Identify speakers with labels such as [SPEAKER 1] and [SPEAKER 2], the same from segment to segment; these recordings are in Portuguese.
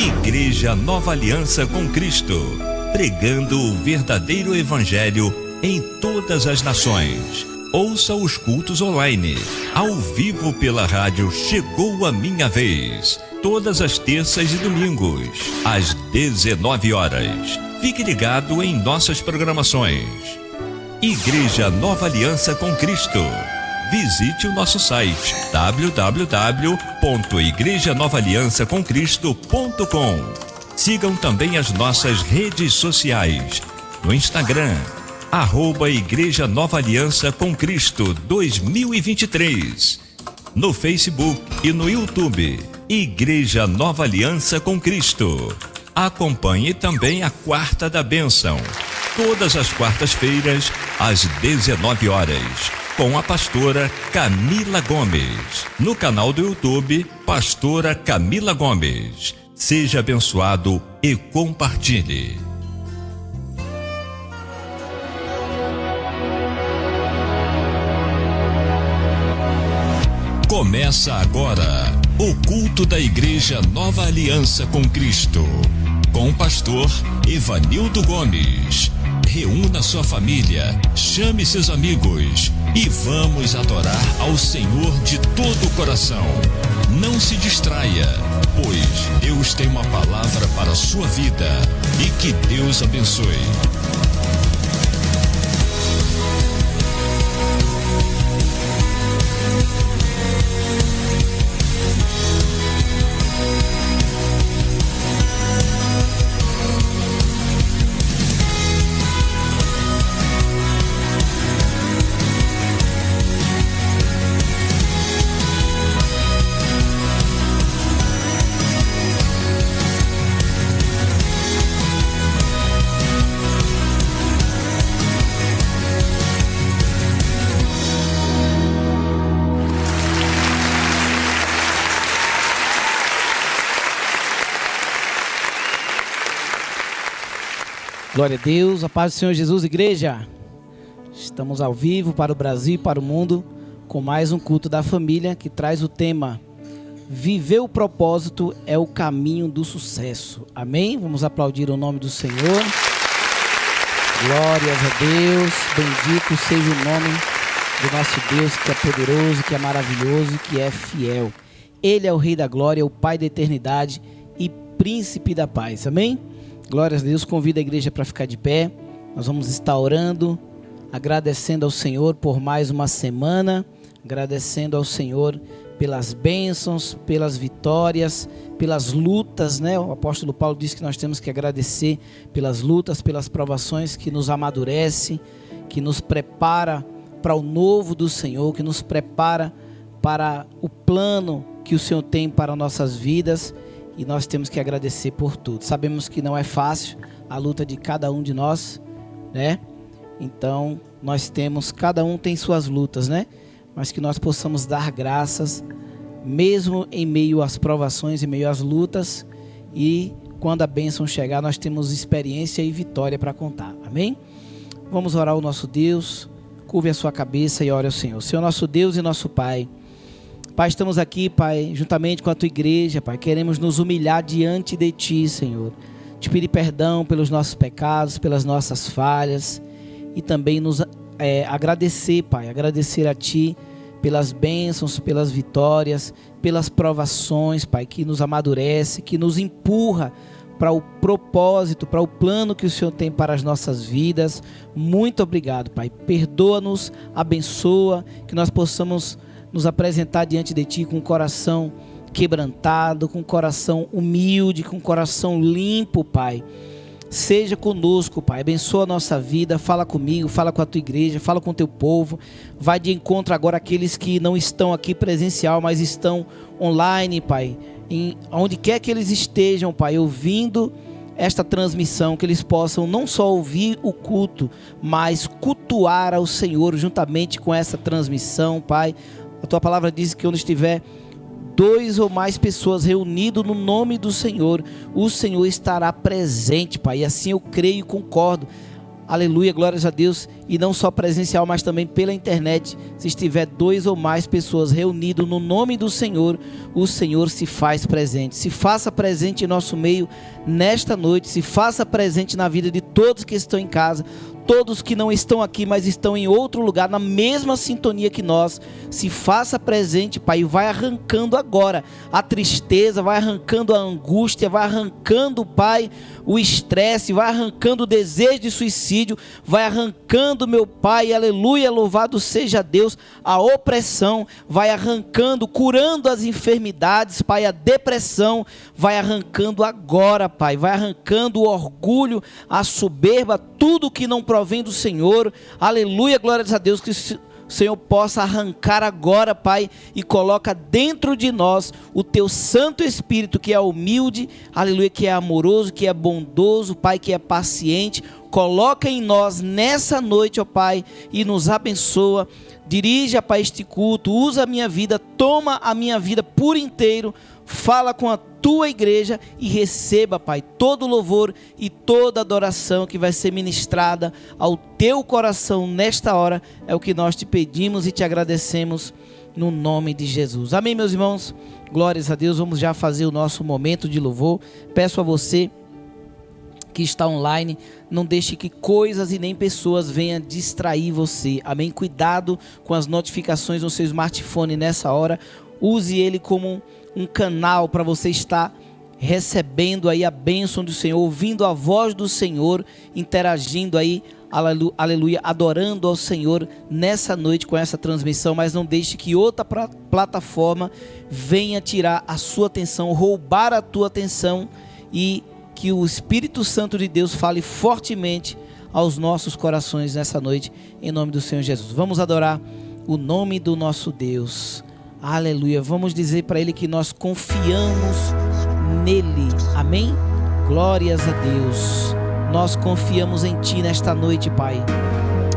[SPEAKER 1] Igreja Nova Aliança com Cristo, pregando o verdadeiro evangelho em todas as nações. Ouça os cultos online, ao vivo pela rádio Chegou a Minha Vez, todas as terças e domingos, às 19 horas. Fique ligado em nossas programações. Igreja Nova Aliança com Cristo. Visite o nosso site www.igrejanovaliançacomcristo.com. Sigam também as nossas redes sociais. No Instagram, @Igreja Nova Aliança com Cristo 2023. No Facebook e no YouTube, Igreja Nova Aliança com Cristo. Acompanhe também a Quarta da Bênção, todas as quartas-feiras, às 19 horas, com a pastora Camila Gomes. No canal do YouTube, Pastora Camila Gomes. Seja abençoado e compartilhe. Começa agora o culto da Igreja Nova Aliança com Cristo, com o pastor Evanildo Gomes. Reúna sua família, chame seus amigos e vamos adorar ao Senhor de todo o coração. Não se distraia, pois Deus tem uma palavra para a sua vida e que Deus abençoe.
[SPEAKER 2] Glória a Deus, a paz do Senhor Jesus, igreja. Estamos ao vivo para o Brasil e para o mundo com mais um culto da família que traz o tema: viver o propósito é o caminho do sucesso. Amém? Vamos aplaudir o nome do Senhor. Glórias a Deus, bendito seja o nome do nosso Deus, que é poderoso, que é maravilhoso, que é fiel. Ele é o Rei da Glória, o Pai da eternidade e Príncipe da paz. Amém? Glórias a Deus, convido a igreja para ficar de pé. Nós vamos estar orando, agradecendo ao Senhor por mais uma semana, agradecendo ao Senhor pelas bênçãos, pelas vitórias, pelas lutas, né? O apóstolo Paulo disse que nós temos que agradecer pelas lutas, pelas provações que nos amadurece, que nos prepara para o novo do Senhor, que nos prepara para o plano que o Senhor tem para nossas vidas. E nós temos que agradecer por tudo. Sabemos que não é fácil a luta de cada um de nós, né? Então, cada um tem suas lutas, né? Mas que nós possamos dar graças, mesmo em meio às provações, em meio às lutas. E quando a bênção chegar, nós temos experiência e vitória para contar. Amém? Vamos orar ao nosso Deus. Curve a sua cabeça e ore ao Senhor. Senhor, nosso Deus e nosso Pai. Pai, estamos aqui, Pai, juntamente com a Tua igreja, Pai, queremos nos humilhar diante de Ti, Senhor. Te pedir perdão pelos nossos pecados, pelas nossas falhas e também nos agradecer, Pai, agradecer a Ti pelas bênçãos, pelas vitórias, pelas provações, Pai, que nos amadurece, que nos empurra para o propósito, para o plano que o Senhor tem para as nossas vidas. Muito obrigado, Pai. Perdoa-nos, abençoa, que nós possamos nos apresentar diante de Ti com o coração quebrantado, com o coração humilde, com o coração limpo, Pai. Seja conosco, Pai, abençoa a nossa vida, fala comigo, fala com a Tua igreja, fala com o Teu povo. Vai de encontro agora àqueles que não estão aqui presencial, mas estão online, Pai. Onde quer que eles estejam, Pai, ouvindo esta transmissão, que eles possam não só ouvir o culto, mas cultuar ao Senhor juntamente com essa transmissão, Pai. A Tua palavra diz que onde estiver 2 ou mais pessoas reunidas no nome do Senhor, o Senhor estará presente, Pai. E assim eu creio e concordo. aleluia, glórias a Deus, e não só presencial, mas também pela internet. Se estiver 2 ou mais pessoas reunidas no nome do Senhor, o Senhor se faz presente. Se faça presente em nosso meio nesta noite, se faça presente na vida de todos que estão em casa, todos que não estão aqui, mas estão em outro lugar, na mesma sintonia que nós. Se faça presente, Pai, e vai arrancando agora a tristeza, vai arrancando a angústia, vai arrancando, Pai, o estresse, vai arrancando o desejo de suicídio, vai arrancando, meu Pai, aleluia, louvado seja Deus, a opressão, vai arrancando, curando as enfermidades, Pai, a depressão, vai arrancando agora, Pai, vai arrancando o orgulho, a soberba, tudo que não provém do Senhor, aleluia, glórias a Deus, que o Senhor possa arrancar agora, Pai, e coloca dentro de nós o Teu Santo Espírito, que é humilde, aleluia, que é amoroso, que é bondoso, Pai, que é paciente. Coloca em nós nessa noite, ó Pai, e nos abençoa. Dirija, Pai, este culto, usa a minha vida, toma a minha vida por inteiro, fala com a Tua igreja e receba, Pai, todo louvor e toda adoração que vai ser ministrada ao Teu coração nesta hora. É o que nós te pedimos e te agradecemos no nome de Jesus. Amém, meus irmãos? Glórias a Deus. Vamos já fazer o nosso momento de louvor. Peço a você que está online, não deixe que coisas e nem pessoas venham distrair você. Amém? Cuidado com as notificações no seu smartphone nessa hora. Use ele como um canal para você estar recebendo aí a bênção do Senhor, ouvindo a voz do Senhor, interagindo aí, aleluia, adorando ao Senhor nessa noite com essa transmissão. Mas não deixe que outra plataforma venha tirar a sua atenção, roubar a tua atenção, e que o Espírito Santo de Deus fale fortemente aos nossos corações nessa noite, em nome do Senhor Jesus. Vamos adorar o nome do nosso Deus. Aleluia. Vamos dizer para Ele que nós confiamos nele. Amém? Glórias a Deus. Nós confiamos em Ti nesta noite, Pai.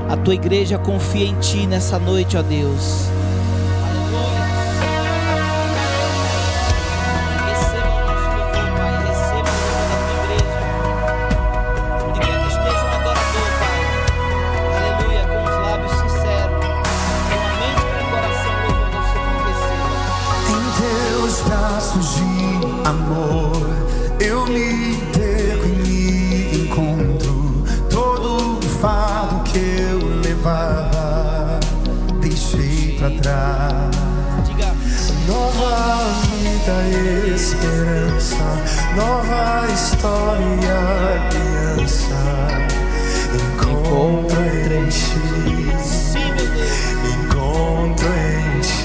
[SPEAKER 2] A Tua igreja confia em Ti nessa noite, ó Deus.
[SPEAKER 3] Amor, eu me perco e me encontro. Todo o fardo que eu levava, deixei pra trás. Nova vida, esperança, nova história e aliança. Encontro em Ti, encontro em Ti.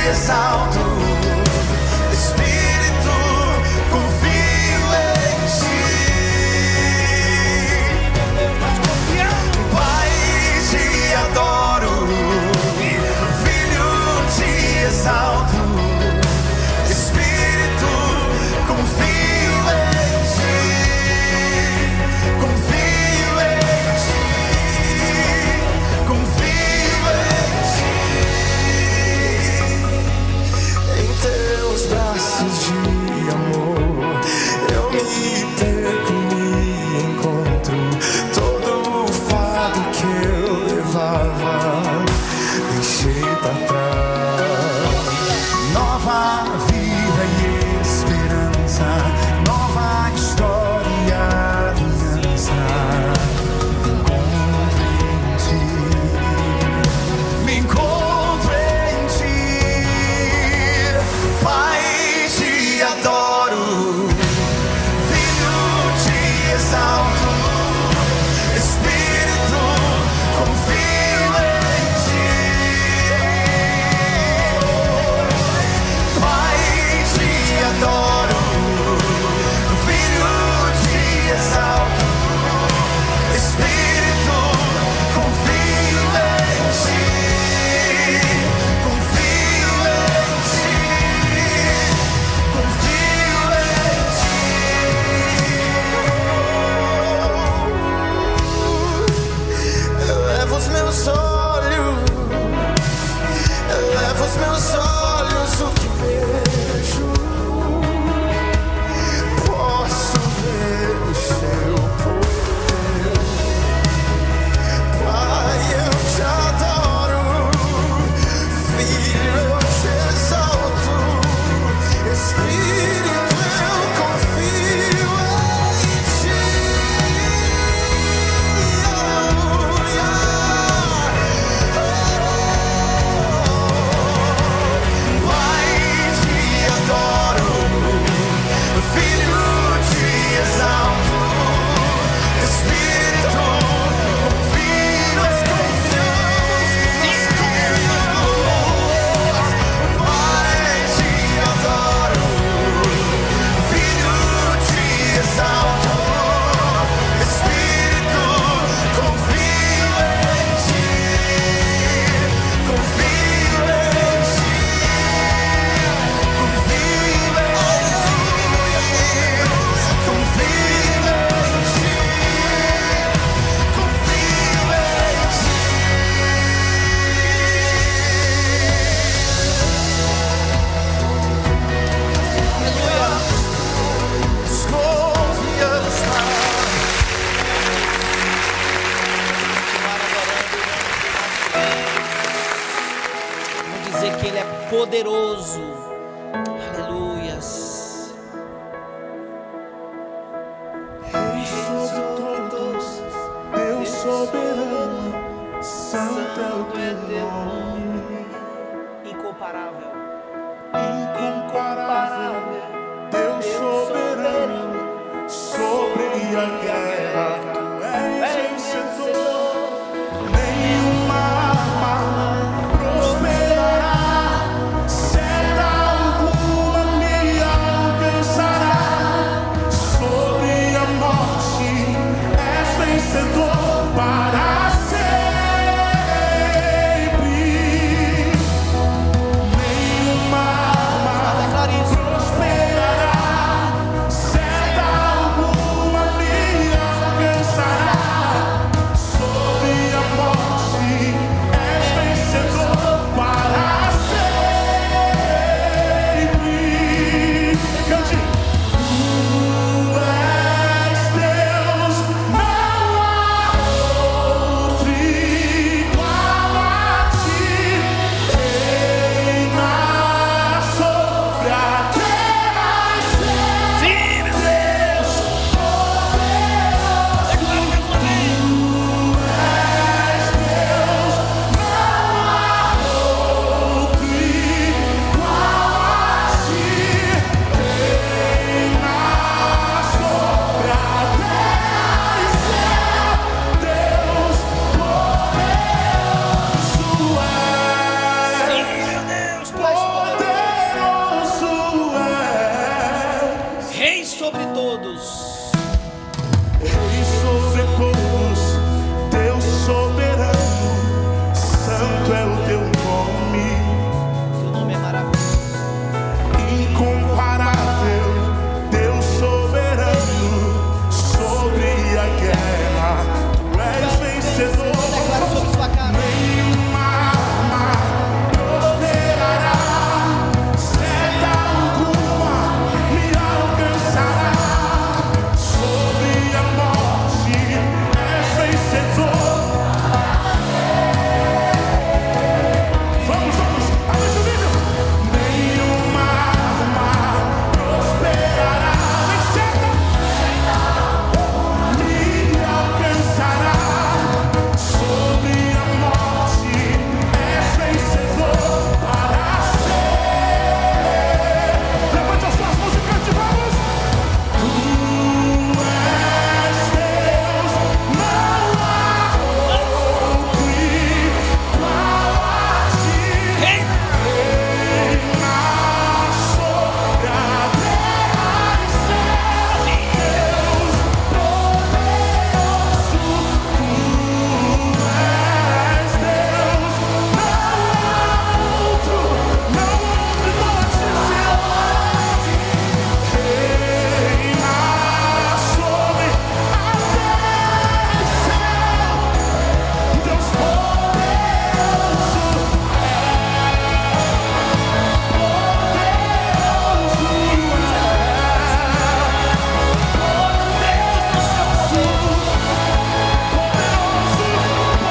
[SPEAKER 3] Exalto, Espírito, confio em Ti. Pai, te adoro, Filho, soberano, santo é o teu nome.
[SPEAKER 2] Incomparável.
[SPEAKER 3] Incomparável, Deus soberano, sobre a guerra tu és vencedor. Nenhuma arma prosperará, seta alguma me alcançará. Sobre a morte és vencedor para sempre. Nenhuma arma prosperará, seta alguma me alcançará. Sobre a morte és vencedor para sempre. Cante. Tu és Deus, não há outro igual a ti. Reina sobre a terra e céu.
[SPEAKER 2] Sim, meu
[SPEAKER 3] Deus poderoso.
[SPEAKER 2] Declara mais uma vez. Sim, meu Deus, Pai poderoso. Rei sobre todos.
[SPEAKER 3] Rei sobre todos, Deus soberano, santo é o teu nome.
[SPEAKER 2] Teu nome é maravilhoso.
[SPEAKER 3] Incomparável, Deus soberano, sobre a guerra tu és vencedor.
[SPEAKER 2] Declara sobre sua casa.
[SPEAKER 3] Nenhuma arma prosperará, seta alguma me alcançará. Sobre a morte és vencedor. Vamos, aumenta o nível. Nenhuma arma prosperará, nem seta me alcançará. Sobre a morte és vencedor para sempre. Levante as suas mãos e cante, vamos. Tu és Deus, não há outro igual a ti.
[SPEAKER 2] Reina.
[SPEAKER 3] Reina sobre a terra e céu. Deus poderoso, tu és Deus, não há outro igual a ti, Senhor. Reina sobre a terra e céu. Deus poderoso,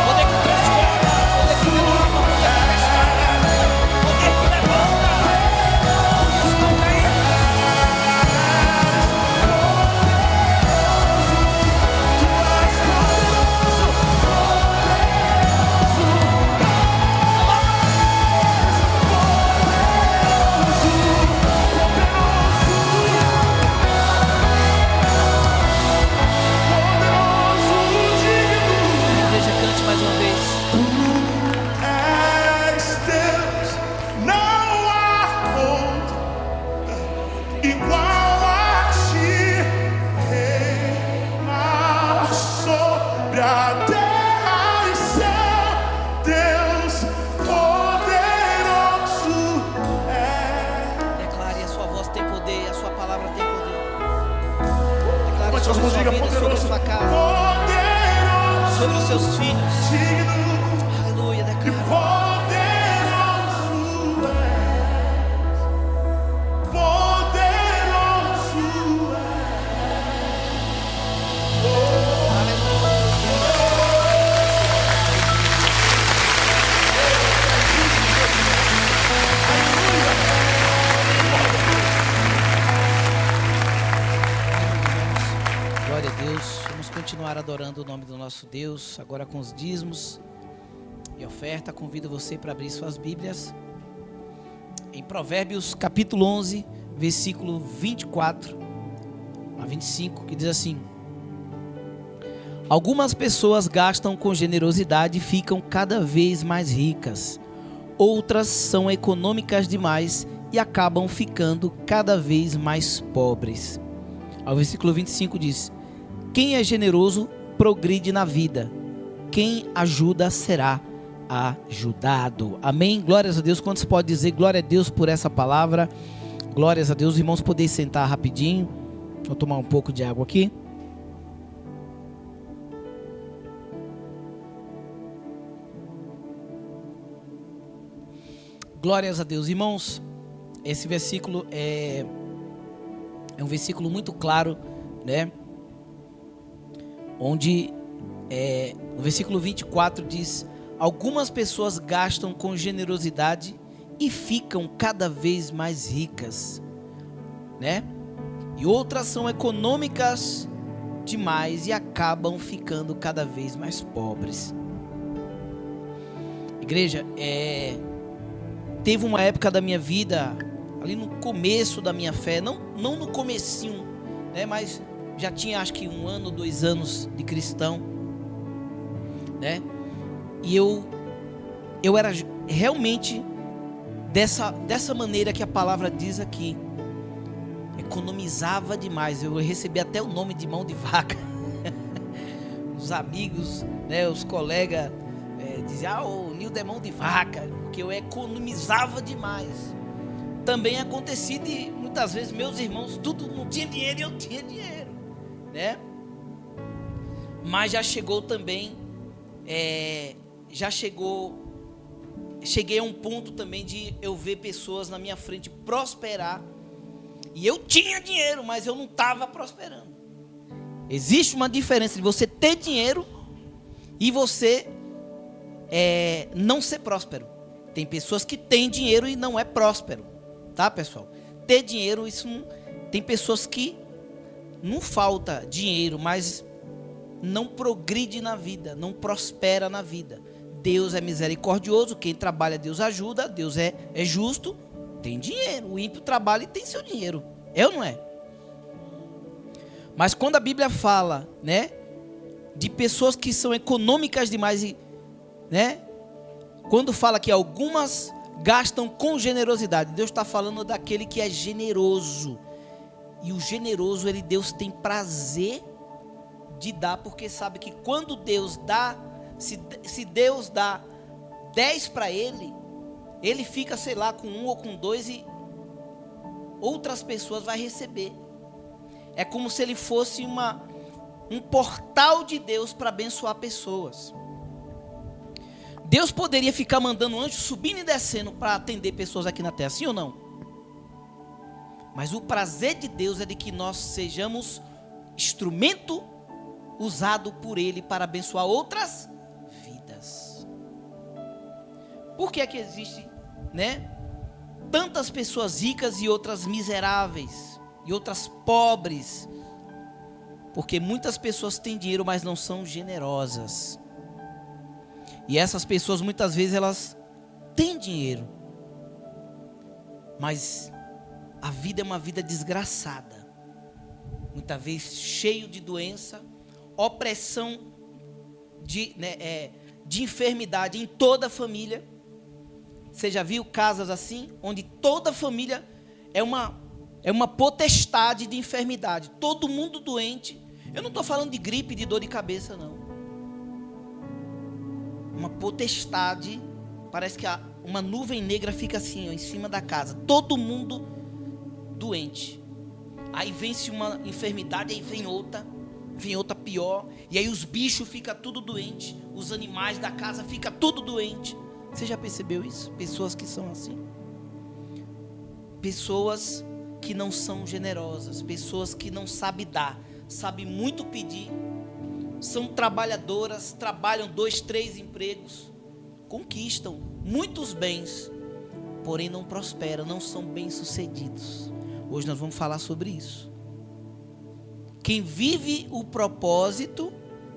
[SPEAKER 2] Poder que transforma, poder que renova, poder que restaura, poder que levanta. Está caído. Igreja, cante mais uma vez.
[SPEAKER 3] és Deus, não há outro igual a ti. Reina sobre a terra e céu, Deus poderoso é.
[SPEAKER 2] Declare, a sua voz tem poder, a sua palavra tem poder. Declare
[SPEAKER 3] Levante as
[SPEAKER 2] sobre
[SPEAKER 3] mãos,
[SPEAKER 2] sua
[SPEAKER 3] diga
[SPEAKER 2] vida, sobre a
[SPEAKER 3] poderoso,
[SPEAKER 2] sua casa,
[SPEAKER 3] poderoso,
[SPEAKER 2] sobre os seus filhos.
[SPEAKER 3] digno
[SPEAKER 2] Aleluia,
[SPEAKER 3] e
[SPEAKER 2] declara.
[SPEAKER 3] poderoso és, poderoso
[SPEAKER 2] Glória a Deus. Vamos continuar adorando o nome do nosso Deus, agora com os dízimos e oferta. Convido você para abrir suas Bíblias em Provérbios capítulo 11, versículo 24 a 25, que diz assim: algumas pessoas gastam com generosidade e ficam cada vez mais ricas. Outras são econômicas demais e acabam ficando cada vez mais pobres. Ao versículo 25 diz: quem é generoso progride na vida. Quem ajuda será ajudado. Amém? Glórias a Deus. Quantos pode dizer glória a Deus por essa palavra? Glórias a Deus. Irmãos, poder sentar rapidinho. Vou tomar um pouco de água aqui. Glórias a Deus. Irmãos, esse versículo é um versículo muito claro, né? Onde no versículo 24 diz: algumas pessoas gastam com generosidade e ficam cada vez mais ricas, né? E outras são econômicas demais e acabam ficando cada vez mais pobres. Igreja, teve uma época da minha vida, ali no começo da minha fé, não no comecinho, né, mas já tinha acho que 1 ano, 2 anos de cristão, né? E eu era realmente dessa maneira que a palavra diz aqui. Economizava demais. Eu recebi até o nome de mão de vaca. Os amigos, né, os colegas diziam: o Nildo é mão de vaca, porque eu economizava demais. Também acontecia de muitas vezes meus irmãos tudo não tinha dinheiro e eu tinha dinheiro, né? Mas já chegou também, cheguei a um ponto também de eu ver pessoas na minha frente prosperar e eu tinha dinheiro, mas eu não estava prosperando. Existe uma diferença de você ter dinheiro e você não ser próspero. Tem pessoas que têm dinheiro e não é próspero, tá, pessoal? Ter dinheiro, isso não... Tem pessoas que não falta dinheiro, mas não progride na vida, não prospera na vida. Deus é misericordioso, quem trabalha Deus ajuda, Deus é justo, tem dinheiro. O ímpio trabalha e tem seu dinheiro, é ou não é? Mas quando a Bíblia fala, né, de pessoas que são econômicas demais, né, quando fala que algumas gastam com generosidade, Deus está falando daquele que é generoso. E o generoso, Deus tem prazer de dar, porque sabe que quando Deus dá, se Deus dá 10 para ele fica, sei lá, com 1 ou com 2 e outras pessoas vai receber. É como se ele fosse um portal de Deus para abençoar pessoas. Deus poderia ficar mandando anjos subindo e descendo para atender pessoas aqui na terra, sim ou não? Mas o prazer de Deus é de que nós sejamos instrumento usado por Ele para abençoar outras vidas. Por que é que existe, né, tantas pessoas ricas e outras miseráveis e outras pobres? Porque muitas pessoas têm dinheiro, mas não são generosas. E essas pessoas muitas vezes elas têm dinheiro, mas a vida é uma vida desgraçada, muitas vezes cheio de doença, opressão, de enfermidade em toda a família. Você já viu casas assim, onde toda a família é uma potestade de enfermidade, todo mundo doente. Eu não estou falando de gripe, de dor de cabeça, não. Uma potestade, parece que uma nuvem negra fica assim, ó, em cima da casa, todo mundo doente. Aí vence uma enfermidade, aí vem outra pior, e aí os bichos ficam tudo doente, os animais da casa ficam tudo doente. Você já percebeu isso? Pessoas que são assim, pessoas que não são generosas, pessoas que não sabem dar, sabem muito pedir, são trabalhadoras, trabalham 2, 3 empregos, conquistam muitos bens, porém não prosperam, não são bem-sucedidos. Hoje nós vamos falar sobre isso. Quem vive o propósito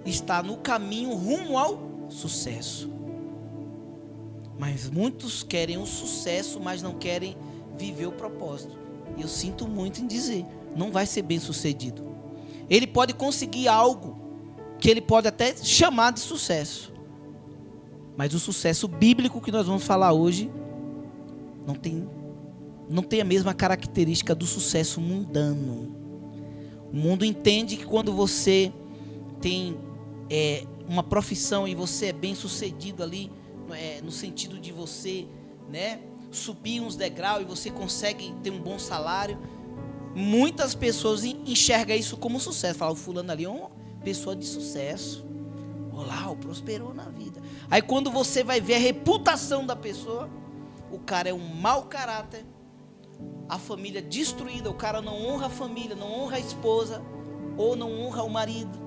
[SPEAKER 2] está no caminho rumo ao sucesso. Mas muitos querem o sucesso, mas não querem viver o propósito. E eu sinto muito em dizer, não vai ser bem sucedido. Ele pode conseguir algo que ele pode até chamar de sucesso. Mas o sucesso bíblico que nós vamos falar hoje não tem a mesma característica do sucesso mundano. O mundo entende que quando você tem uma profissão e você é bem sucedido ali, no sentido de você, né, subir uns degraus e você consegue ter um bom salário, muitas pessoas enxergam isso como sucesso. Falam, o fulano ali é uma pessoa de sucesso. Olá, prosperou na vida. Aí quando você vai ver a reputação da pessoa, o cara é um mau caráter, a família destruída, o cara não honra a família, não honra a esposa, ou não honra o marido,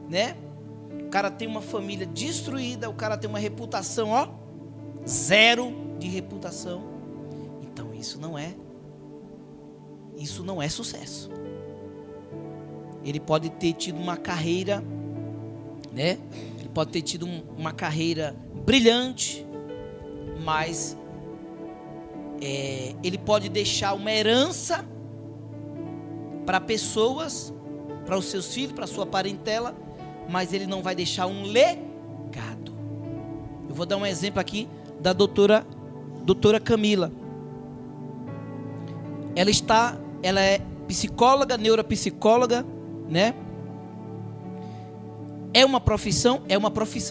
[SPEAKER 2] né? O cara tem uma família destruída, o cara tem uma reputação, zero de reputação. Então isso não é sucesso. Ele pode ter tido uma carreira, né? Ele pode ter tido uma carreira brilhante, mas ele pode deixar uma herança para pessoas, para os seus filhos, para a sua parentela, mas ele não vai deixar um legado. Eu vou dar um exemplo aqui da doutora Camila. Ela é psicóloga, neuropsicóloga, né? É uma profissão,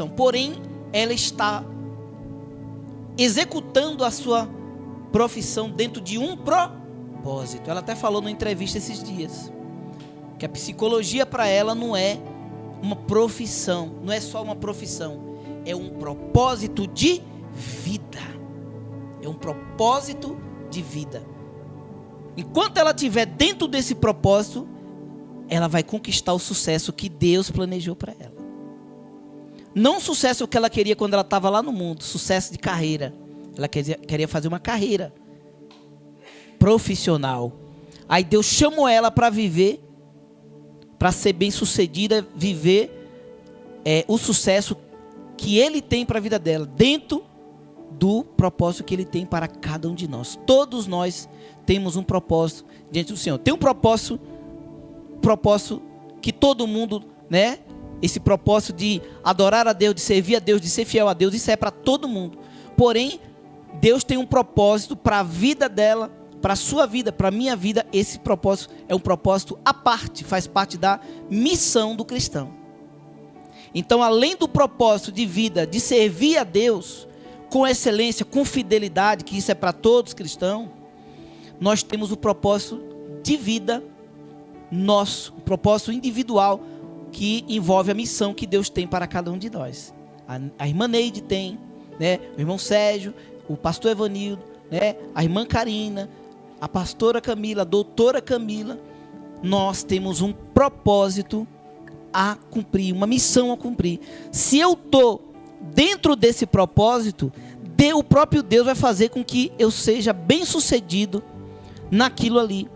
[SPEAKER 2] porém ela está executando a sua profissão dentro de um propósito. Ela até falou numa entrevista esses dias que a psicologia para ela não é uma profissão, não é só uma profissão, é um propósito de vida. É um propósito de vida. Enquanto ela estiver dentro desse propósito, ela vai conquistar o sucesso que Deus planejou para ela. Não o sucesso que ela queria quando ela estava lá no mundo, sucesso de carreira. Ela queria fazer uma carreira profissional. Aí Deus chamou ela para viver, para ser bem sucedida, viver o sucesso que Ele tem para a vida dela, dentro do propósito que Ele tem para cada um de nós. Todos nós temos um propósito diante do Senhor. Tem um propósito que todo mundo, né? Esse propósito de adorar a Deus, de servir a Deus, de ser fiel a Deus, isso é para todo mundo. Porém, Deus tem um propósito para a vida dela, para a sua vida, para a minha vida. Esse propósito é um propósito à parte, faz parte da missão do cristão. Então, além do propósito de vida, de servir a Deus com excelência, com fidelidade, que isso é para todos os cristãos, nós temos o propósito de vida nosso, o propósito individual, que envolve a missão que Deus tem para cada um de nós. A irmã Neide tem, né? O irmão Sérgio, o pastor Evanildo, né? A irmã Karina, a pastora Camila, a doutora Camila. Nós temos um propósito a cumprir, uma missão a cumprir. Se eu estou dentro desse propósito, o próprio Deus vai fazer com que eu seja bem sucedido naquilo ali.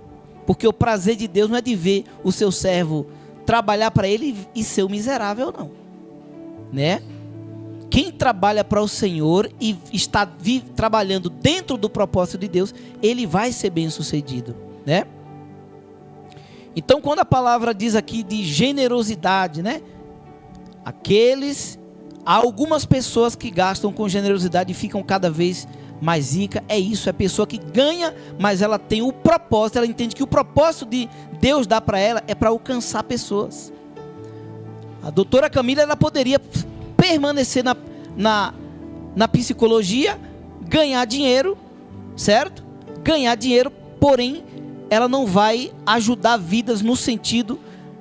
[SPEAKER 2] Porque o prazer de Deus não é de ver o seu servo trabalhar para Ele e ser um miserável, não, né? Quem trabalha para o Senhor e está trabalhando dentro do propósito de Deus, ele vai ser bem sucedido, né? Então, quando a palavra diz aqui de generosidade, né? Há algumas pessoas que gastam com generosidade e ficam cada vez mais ricas. É isso, é pessoa que ganha, mas ela tem o propósito, ela entende que o propósito de Deus dá para ela é para alcançar pessoas. A doutora Camila, ela poderia permanecer na psicologia, ganhar dinheiro, certo? Ganhar dinheiro, porém, ela não vai ajudar vidas no sentido,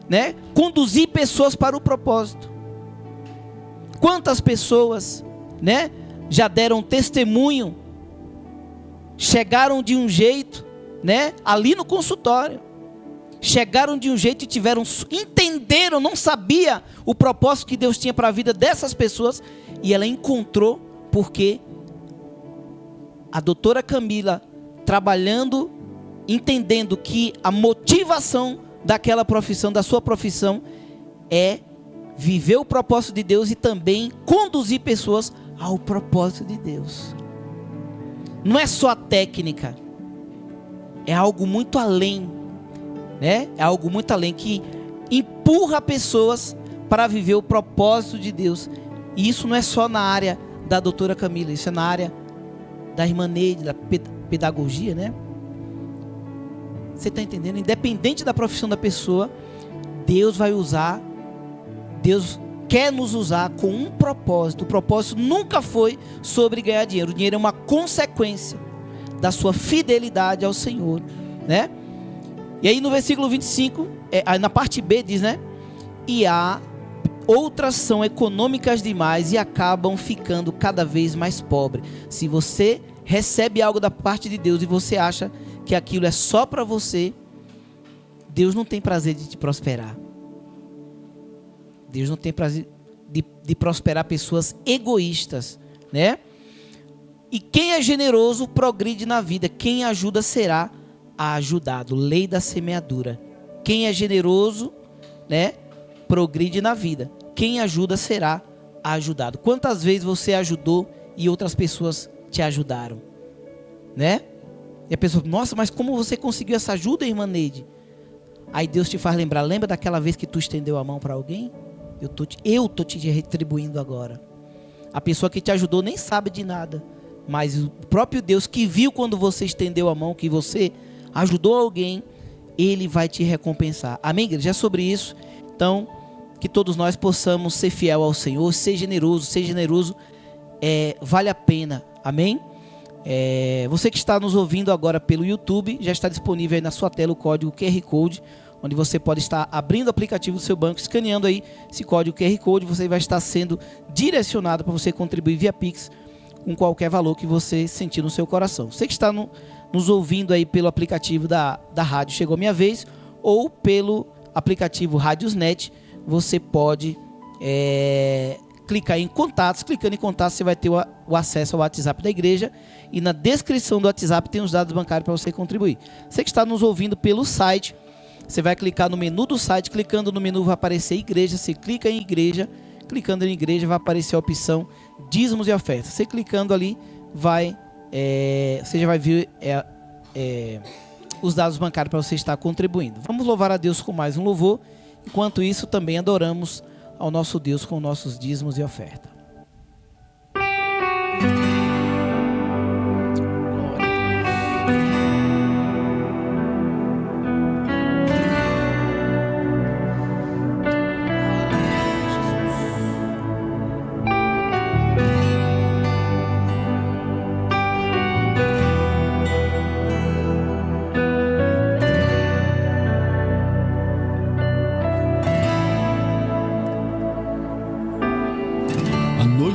[SPEAKER 2] né? Conduzir pessoas para o propósito. Quantas pessoas, né? Já deram testemunho, chegaram de um jeito, né? Ali no consultório. Chegaram de um jeito e entenderam, não sabia o propósito que Deus tinha para a vida dessas pessoas, e ela encontrou, porque a doutora Camila, trabalhando, entendendo que a motivação daquela profissão, da sua profissão, é viver o propósito de Deus e também conduzir pessoas ao propósito de Deus. Não é só a técnica, é algo muito além, né? É algo muito além que empurra pessoas para viver o propósito de Deus. E isso não é só na área da doutora Camila, isso é na área da irmã Neide, da pedagogia, né? Você está entendendo? Independente da profissão da pessoa, Deus vai usar, Deus quer nos usar com um propósito. O propósito nunca foi sobre ganhar dinheiro. O dinheiro é uma consequência da sua fidelidade ao Senhor, né? E aí no versículo 25, na parte B diz, né? E outras são econômicas demais e acabam ficando cada vez mais pobres. Se você recebe algo da parte de Deus e você acha que aquilo é só para você, Deus não tem prazer de te prosperar. Deus não tem prazer de prosperar pessoas egoístas, né? E quem é generoso progride na vida. Quem ajuda será ajudado. Lei da semeadura. Quem é generoso, né, progride na vida. Quem ajuda será ajudado. Quantas vezes você ajudou e outras pessoas te ajudaram, né? E a pessoa, nossa, mas como você conseguiu essa ajuda, irmã Neide? Aí Deus te faz lembrar, lembra daquela vez que tu estendeu a mão para alguém? Eu tô te retribuindo agora. A pessoa que te ajudou nem sabe de nada, mas o próprio Deus que viu quando você estendeu a mão, que você ajudou alguém, Ele vai te recompensar. Amém, igreja? É sobre isso. Então, que todos nós possamos ser fiel ao Senhor, ser generoso, vale a pena. Amém? Você que está nos ouvindo agora pelo YouTube, já está disponível aí na sua tela o código QR Code, onde você pode estar abrindo o aplicativo do seu banco, escaneando aí esse código QR Code, você vai estar sendo direcionado para você contribuir via Pix com qualquer valor que você sentir no seu coração. Você que está nos ouvindo aí pelo aplicativo da rádio Chegou Minha Vez, ou pelo aplicativo Rádiosnet, você pode clicar em contatos. Clicando em contatos, você vai ter o acesso ao WhatsApp da igreja, e na descrição do WhatsApp tem os dados bancários para você contribuir. Você que está nos ouvindo pelo site, você vai clicar no menu do site, clicando no menu vai aparecer igreja, você clica em igreja, clicando em igreja vai aparecer a opção dízimos e ofertas. Você clicando ali, você já vai ver os dados bancários para você estar contribuindo. Vamos louvar a Deus com mais um louvor. Enquanto isso, também adoramos ao nosso Deus com nossos dízimos e oferta.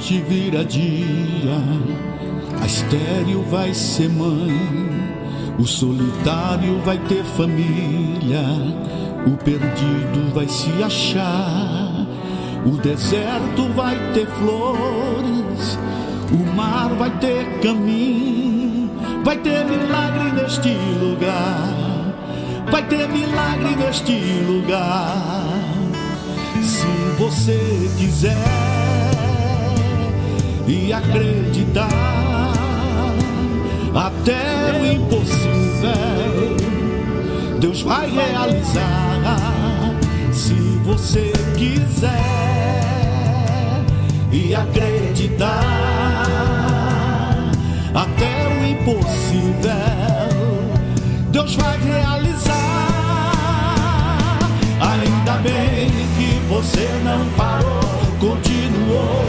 [SPEAKER 3] noite vira dia, a estéril vai ser mãe, o solitário vai ter família, o perdido vai se achar, o deserto vai ter flores, o mar vai ter caminho, vai ter milagre neste lugar, vai ter milagre neste lugar. Se você quiser e acreditar, até o impossível Deus vai realizar. Se você quiser e acreditar, até o impossível Deus vai realizar. Ainda bem que você não parou, continuou,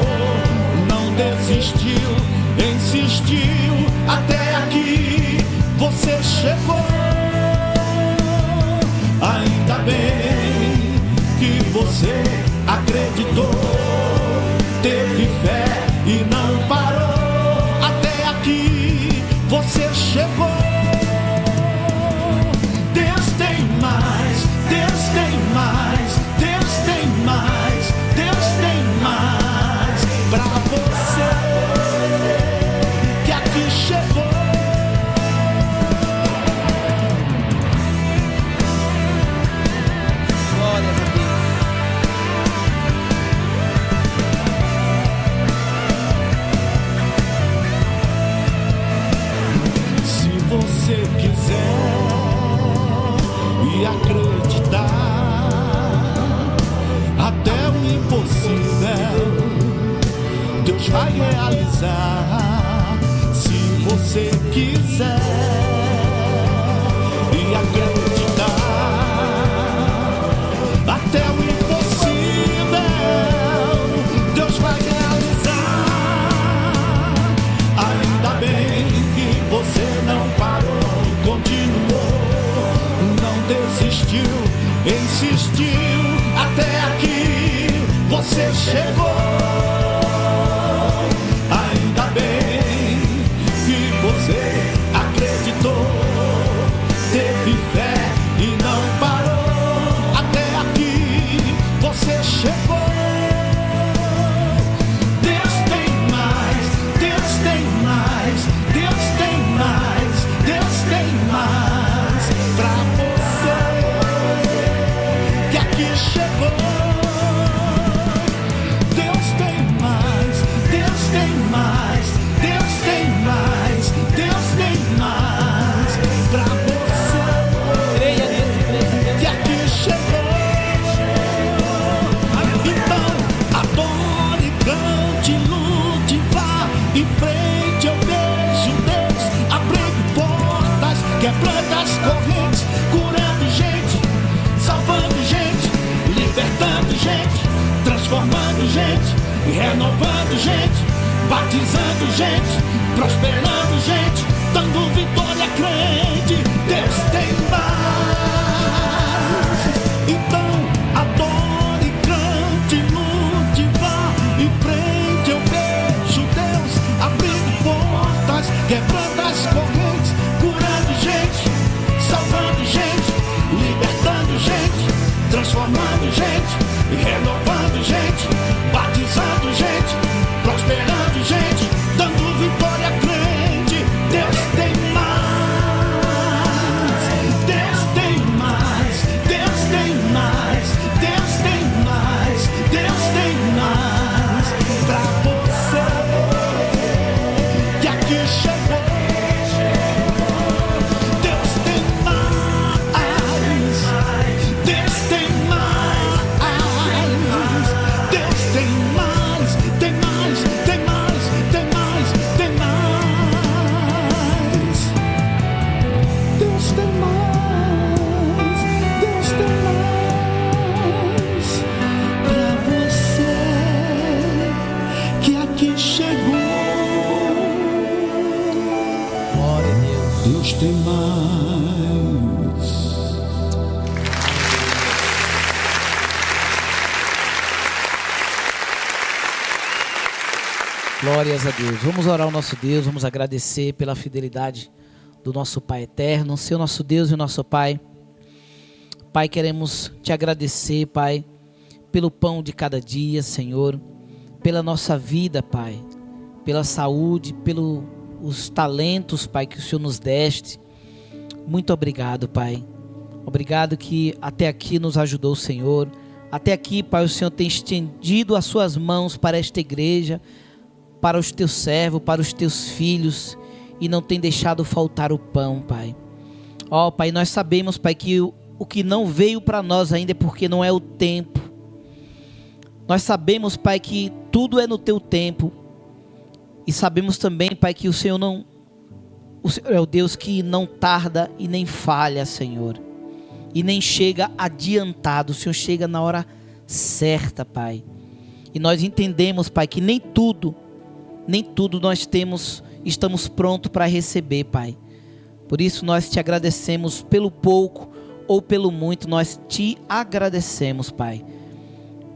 [SPEAKER 3] não desistiu, insistiu, até aqui você chegou. Ainda bem que você acreditou, teve fé e não parou, até aqui você chegou. Deus tem mais, Deus tem mais, Deus tem mais, Deus tem mais pra você que aqui chegou. realizar, se você quiser e acreditar, até o impossível Deus vai realizar. Ainda bem que você não parou, continuou, não desistiu, insistiu, até aqui você chegou. Ainda bem que você acreditou, teve fé e não parou, até aqui você chegou. Deus tem mais, Deus tem mais, Deus tem mais, Deus tem mais pra você que aqui chegou. Deus tem mais, Deus tem mais, Deus tem mais, Deus tem mais pra você
[SPEAKER 2] Creia nisso,
[SPEAKER 3] que aqui chegou. Então adore, cante, lute, vá em frente, eu vejo Deus abrindo portas, quebrando as correntes, curando gente, salvando gente, libertando gente, transformando gente, renovando gente, batizando gente, prosperando gente, dando vitória a crente. Deus tem mais. Então adore, cante, lute, vá em frente, eu vejo Deus abrindo portas, quebrando as correntes, curando gente, salvando gente, libertando gente, transformando gente, renovando gente, batizando gente, prosperando gente, dando vitória a crente. Deus tem mais, Deus tem mais, Deus tem mais, Deus tem mais, Deus tem mais pra você que aqui chegou. Deus tem mais, Deus tem mais, Deus tem mais, tem mais, tem mais, tem mais, tem mais. Deus tem mais, Deus tem mais pra você que aqui chegou.
[SPEAKER 2] glória a Deus.
[SPEAKER 3] Deus tem mais.
[SPEAKER 2] Glórias a Deus. Vamos orar ao nosso Deus, vamos agradecer pela fidelidade do nosso Pai eterno, Senhor nosso Deus e nosso Pai. Pai, queremos te agradecer, Pai, pelo pão de cada dia, Senhor, pela nossa vida, Pai, pela saúde, pelos talentos, Pai, que o Senhor nos deste. Muito obrigado, Pai. Obrigado que até aqui nos ajudou o Senhor. Até aqui, Pai, o Senhor tem estendido as suas mãos para esta igreja, para os teus servos, para os teus filhos, e não tem deixado faltar o pão, Pai. Ó, Pai, nós sabemos, Pai, que o que não veio para nós ainda é porque não é o tempo. Nós sabemos, Pai, que tudo é no teu tempo. E sabemos também, Pai, que o Senhor é o Deus que não tarda e nem falha, Senhor. E nem chega adiantado. O Senhor chega na hora certa, Pai. E nós entendemos, Pai, que nem tudo nós estamos prontos para receber, Pai. Por isso nós te agradecemos pelo pouco ou pelo muito, nós te agradecemos, Pai.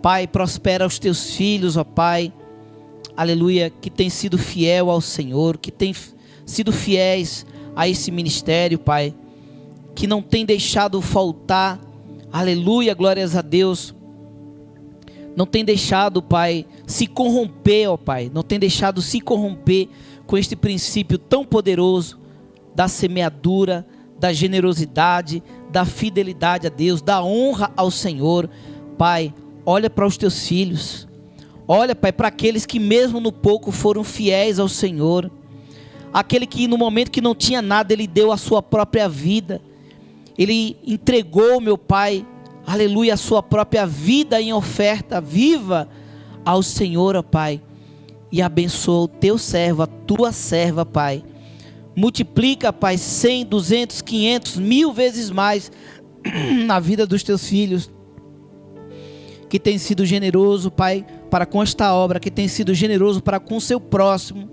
[SPEAKER 2] Pai, prospera os teus filhos, ó Pai, aleluia, que tem sido fiel ao Senhor, que tem sido fiéis a esse ministério, Pai, que não tem deixado faltar, aleluia, glórias a Deus, não tem deixado, Pai, se corromper, ó Pai, não tem deixado se corromper com este princípio tão poderoso da semeadura, da generosidade, da fidelidade a Deus, da honra ao Senhor. Pai, olha para os teus filhos, olha, Pai, para aqueles que mesmo no pouco foram fiéis ao Senhor, aquele que no momento que não tinha nada, ele deu a sua própria vida, ele entregou, meu Pai, aleluia, a sua própria vida em oferta viva ao Senhor, ó Pai. e abençoa o teu servo, a tua serva, Pai. Multiplica, Pai, 100, 200, 500, 1000 vezes mais na vida dos teus filhos, que tem sido generoso, Pai, para com esta obra, que tem sido generoso para com o seu próximo,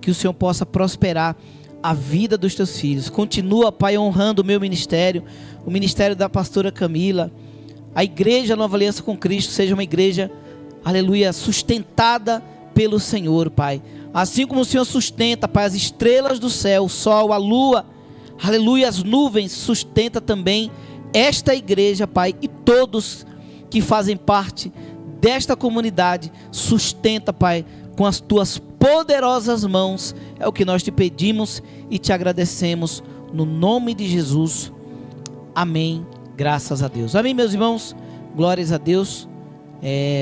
[SPEAKER 2] que o Senhor possa prosperar a vida dos teus filhos. Continua, Pai, honrando o meu ministério, o ministério da pastora Camila, a igreja Nova Aliança com Cristo seja uma igreja, aleluia, sustentada pelo Senhor, Pai. Assim como o Senhor sustenta, Pai, as estrelas do céu, o sol, a lua, aleluia, as nuvens, sustenta também esta igreja, Pai, e todos que fazem parte desta comunidade, sustenta, Pai, com as tuas poderosas mãos. É o que nós te pedimos e te agradecemos no nome de Jesus. Amém. Graças a Deus. Amém, meus irmãos. Glórias a Deus.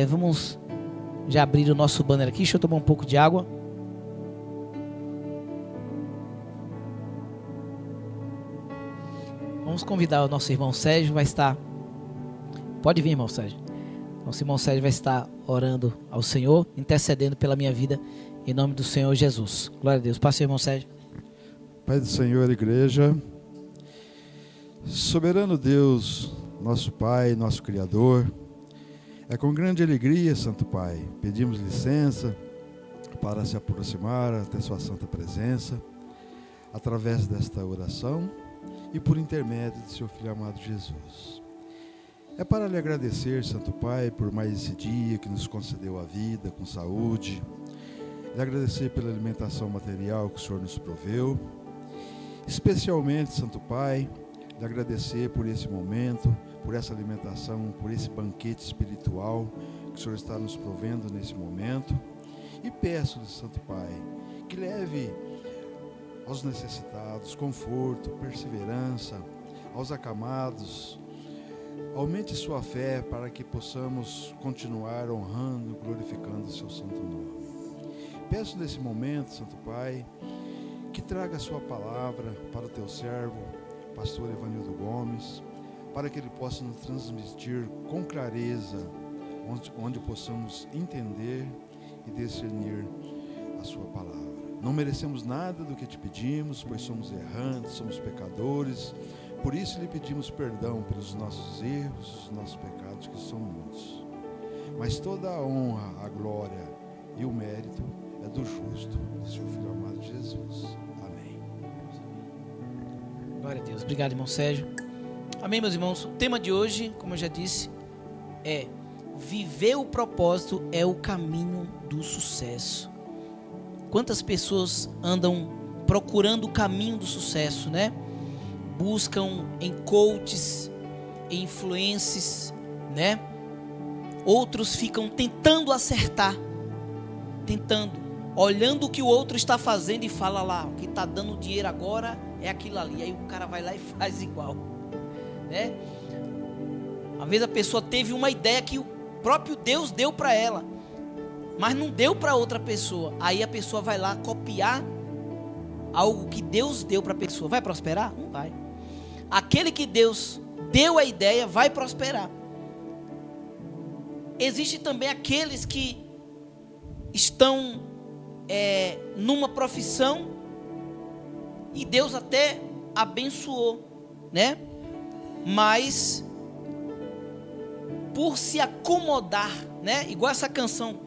[SPEAKER 2] Vamos já abrir o nosso banner aqui. Deixa eu tomar um pouco de água. Vamos convidar o nosso irmão Sérgio. Vai estar... Pode vir, irmão Sérgio. Nosso irmão Sérgio vai estar orando ao Senhor, intercedendo pela minha vida, em nome do Senhor Jesus. Glória a Deus. Passe, irmão Sérgio.
[SPEAKER 4] Pai do Senhor, igreja, soberano Deus, nosso Pai, nosso Criador, é com grande alegria, Santo Pai, pedimos licença para se aproximar até sua santa presença, através desta oração e por intermédio de seu Filho amado Jesus. É para lhe agradecer, Santo Pai, por mais esse dia que nos concedeu a vida com saúde, lhe agradecer pela alimentação material que o Senhor nos proveu, especialmente, Santo Pai, lhe agradecer por esse momento, por essa alimentação, por esse banquete espiritual que o Senhor está nos provendo nesse momento. E peço-lhe, Santo Pai, que leve aos necessitados conforto, perseverança, aos acamados. Aumente sua fé para que possamos continuar honrando e glorificando o seu santo nome. Peço nesse momento, Santo Pai, que traga a sua palavra para o teu servo, pastor Evanildo Gomes, para que ele possa nos transmitir com clareza, onde possamos entender e discernir a sua palavra. Não merecemos nada do que te pedimos, pois somos errantes, somos pecadores. Por isso lhe pedimos perdão pelos nossos erros, os nossos pecados, que são muitos. Mas toda a honra, a glória e o mérito é do justo, do seu Filho amado Jesus. Amém.
[SPEAKER 2] Glória a Deus. Obrigado, irmão Sérgio. Amém, meus irmãos. O tema de hoje, como eu já disse, é viver o propósito é o caminho do sucesso. Quantas pessoas andam procurando o caminho do sucesso, né? Buscam em coaches, em influencers, né? Outros ficam tentando acertar, olhando o que o outro está fazendo e fala lá, o que está dando dinheiro agora é aquilo ali. Aí o cara vai lá e faz igual, né? Às vezes a pessoa teve uma ideia que o próprio Deus deu para ela, mas não deu para outra pessoa. Aí a pessoa vai lá copiar algo que Deus deu para a pessoa. Vai prosperar? Não vai. Aquele que Deus deu a ideia vai prosperar. Existem também aqueles que estão numa profissão e Deus até abençoou, né? Mas por se acomodar, né? Igual essa canção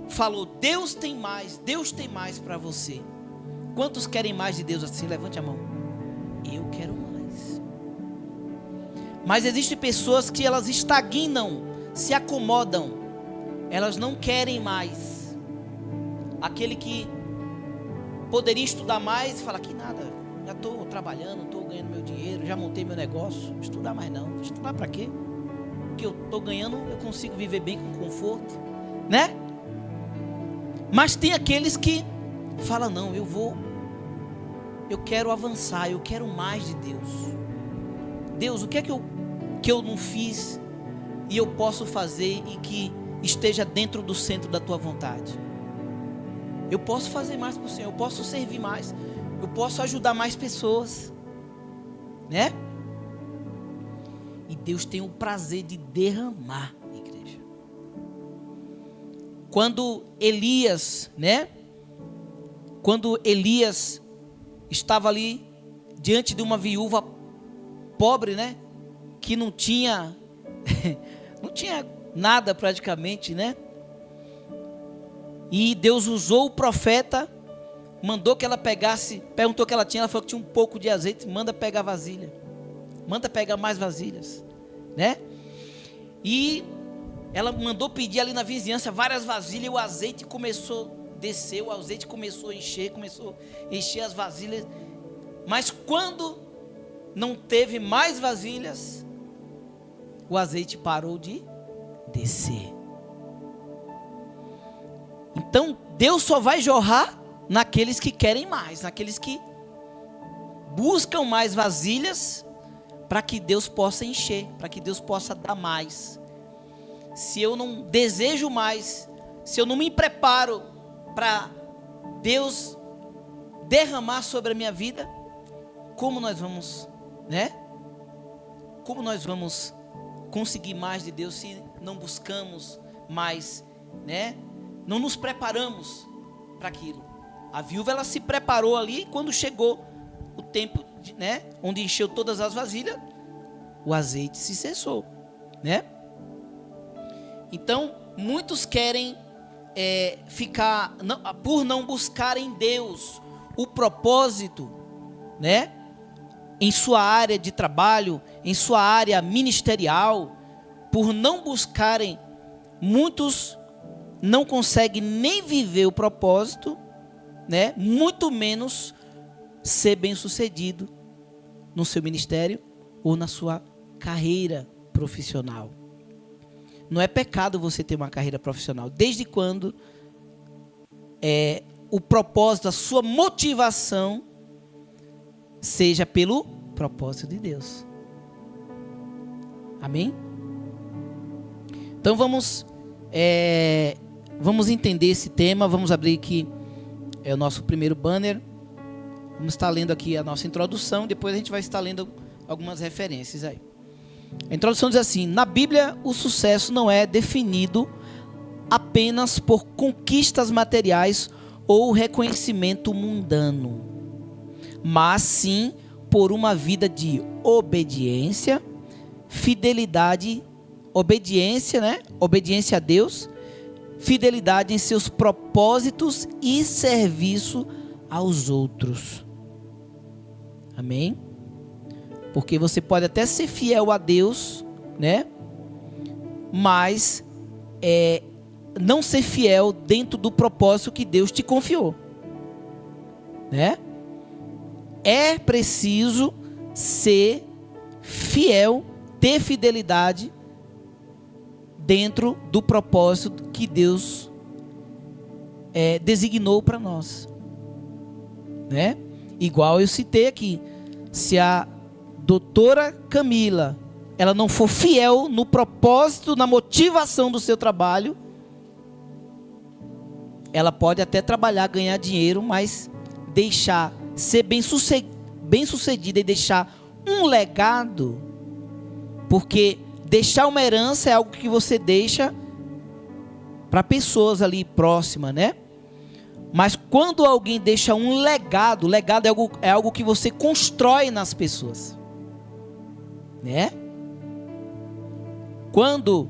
[SPEAKER 2] falou, Deus tem mais para você. Quantos querem mais de Deus assim? Levante a mão. Eu quero mais. Mas existem pessoas que elas estagnam, se acomodam, elas não querem mais. Aquele que poderia estudar mais e fala que nada, já estou trabalhando, estou ganhando meu dinheiro, já montei meu negócio, estudar mais não. Estudar para quê? O que eu estou ganhando eu consigo viver bem com conforto, né? Mas tem aqueles que falam, não, eu quero avançar, eu quero mais de Deus. Deus, o que é que eu não fiz e eu posso fazer e que esteja dentro do centro da tua vontade? Eu posso fazer mais para o Senhor, eu posso servir mais, eu posso ajudar mais pessoas, né? E Deus tem o prazer de derramar, igreja. quando Elias, né? Quando Elias estava ali diante de uma viúva pobre, né? Que não tinha não tinha nada praticamente, né? E Deus usou o profeta, mandou que ela pegasse, perguntou o que ela tinha, ela falou que tinha um pouco de azeite, manda pegar vasilha, manda pegar mais vasilhas, né? E ela mandou pedir ali na vizinhança várias vasilhas, e o azeite começou a descer, o azeite começou a encher as vasilhas. Mas quando não teve mais vasilhas, o azeite parou de descer. Então Deus só vai jorrar naqueles que querem mais, naqueles que buscam mais vasilhas, para que Deus possa encher, para que Deus possa dar mais. Se eu não desejo mais, se eu não me preparo para Deus derramar sobre a minha vida, como nós vamos, né? Como nós vamos conseguir mais de Deus se não buscamos mais, né? Não nos preparamos para aquilo. A viúva, ela se preparou ali, e quando chegou o tempo, né, onde encheu todas as vasilhas, o azeite se cessou, né? Então, muitos querem por não buscarem Deus, o propósito, né, em sua área de trabalho, em sua área ministerial, por não buscarem, muitos não conseguem nem viver o propósito, né, muito menos ser bem-sucedido no seu ministério ou na sua carreira profissional. Não é pecado você ter uma carreira profissional, desde quando o propósito, a sua motivação seja pelo propósito de Deus. Amém? Então vamos entender esse tema. Vamos abrir aqui o nosso primeiro banner. Vamos estar lendo aqui a nossa introdução, depois a gente vai estar lendo algumas referências aí. A introdução diz assim: na Bíblia, o sucesso não é definido apenas por conquistas materiais ou reconhecimento mundano, mas sim por uma vida de obediência, fidelidade, obediência, né? Obediência a Deus, fidelidade em seus propósitos e serviço aos outros. Amém? Porque você pode até ser fiel a Deus, né? Mas não ser fiel dentro do propósito que Deus te confiou, né? É preciso ser fiel, ter fidelidade dentro do propósito que Deus designou para nós, né? Igual eu citei aqui, se a doutora Camila, ela não for fiel no propósito, na motivação do seu trabalho, ela pode até trabalhar, ganhar dinheiro, mas deixar ser bem sucedida e deixar um legado, porque deixar uma herança é algo que você deixa para pessoas ali próximas, né? Mas quando alguém deixa um legado, legado é algo que você constrói nas pessoas, né? Quando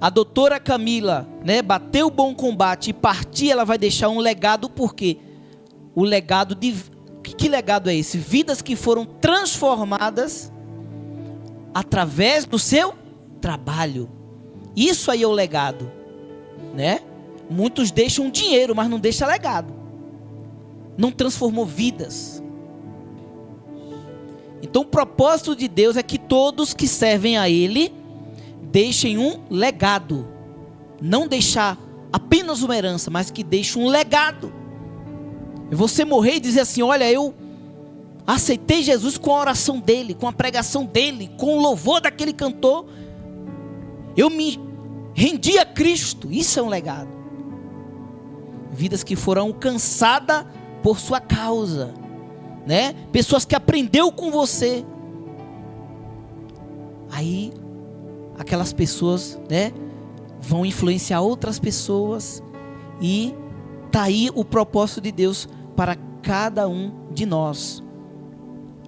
[SPEAKER 2] a doutora Camila, né, bater o bom combate e partir, ela vai deixar um legado, porque o legado de... Que legado é esse? Vidas que foram transformadas através do seu trabalho. Isso aí é o legado, né? Muitos deixam dinheiro, mas não deixam legado. Não transformou vidas. Então o propósito de Deus é que todos que servem a Ele deixem um legado. Não deixar apenas uma herança, mas que deixem um legado. Você morrer e dizer assim: olha, eu aceitei Jesus com a oração dele, com a pregação dele, com o louvor daquele cantor. Eu me rendi a Cristo. Isso é um legado. Vidas que foram alcançadas por sua causa, né? Pessoas que aprendeu com você. Aí aquelas pessoas, né, vão influenciar outras pessoas E está aí o propósito de Deus para cada um de nós.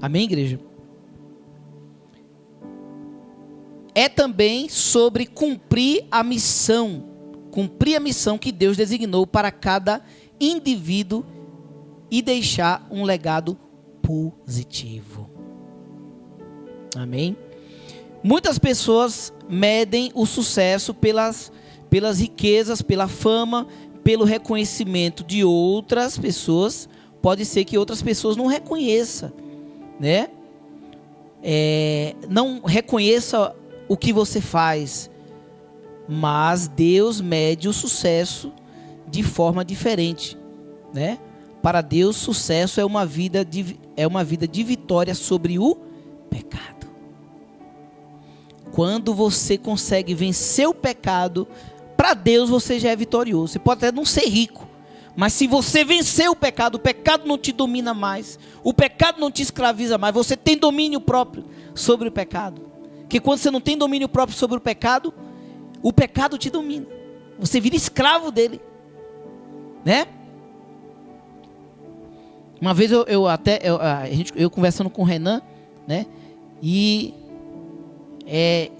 [SPEAKER 2] Amém, igreja? É também sobre cumprir a missão que Deus designou para cada indivíduo e deixar um legado positivo. Amém? Muitas pessoas medem o sucesso pelas riquezas, pela fama, pelo reconhecimento de outras pessoas. Pode ser que outras pessoas não reconheçam, né? Não reconheça o que você faz, mas Deus mede o sucesso de forma diferente, né? Para Deus, sucesso é uma vida de vitória sobre o pecado. Quando você consegue vencer o pecado, para Deus você já é vitorioso. Você pode até não ser rico, mas se você vencer o pecado não te domina mais, o pecado não te escraviza mais, você tem domínio próprio sobre o pecado. Porque quando você não tem domínio próprio sobre o pecado te domina, você vira escravo dele, né? Uma vez eu conversando com o Renan, né? E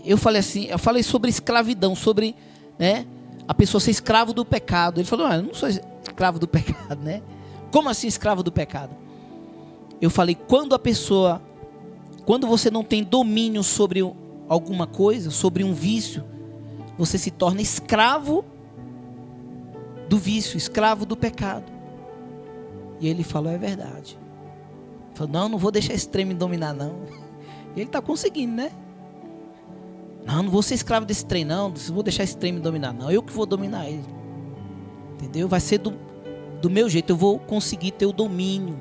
[SPEAKER 2] eu falei sobre escravidão, sobre, né, a pessoa ser escravo do pecado. Ele falou: eu não sou escravo do pecado, né? Como assim escravo do pecado? Eu falei: quando você não tem domínio sobre alguma coisa, sobre um vício, você se torna escravo do vício, escravo do pecado. E ele falou: é verdade. Ele falou: não vou deixar esse trem me dominar, não. E ele está conseguindo, né? Não vou ser escravo desse trem, não vou deixar esse trem me dominar, não. Eu que vou dominar ele. Entendeu? Vai ser do meu jeito, eu vou conseguir ter o domínio.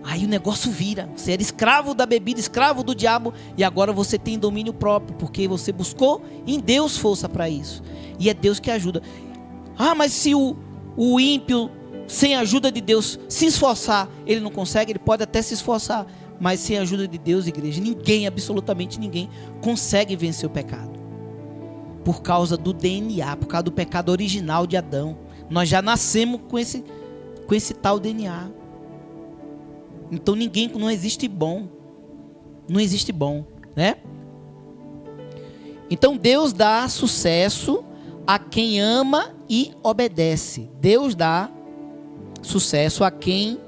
[SPEAKER 2] Aí o negócio vira. Você era escravo da bebida, escravo do diabo, e agora você tem domínio próprio, porque você buscou em Deus força para isso. E é Deus que ajuda. Mas se o ímpio, sem a ajuda de Deus, se esforçar, ele não consegue? Ele pode até se esforçar, mas sem a ajuda de Deus, igreja, absolutamente ninguém consegue vencer o pecado. Por causa do DNA, por causa do pecado original de Adão. Nós já nascemos com esse tal DNA. Então não existe bom. Não existe bom, né? Então Deus dá sucesso a quem ama e obedece. Deus dá sucesso a quem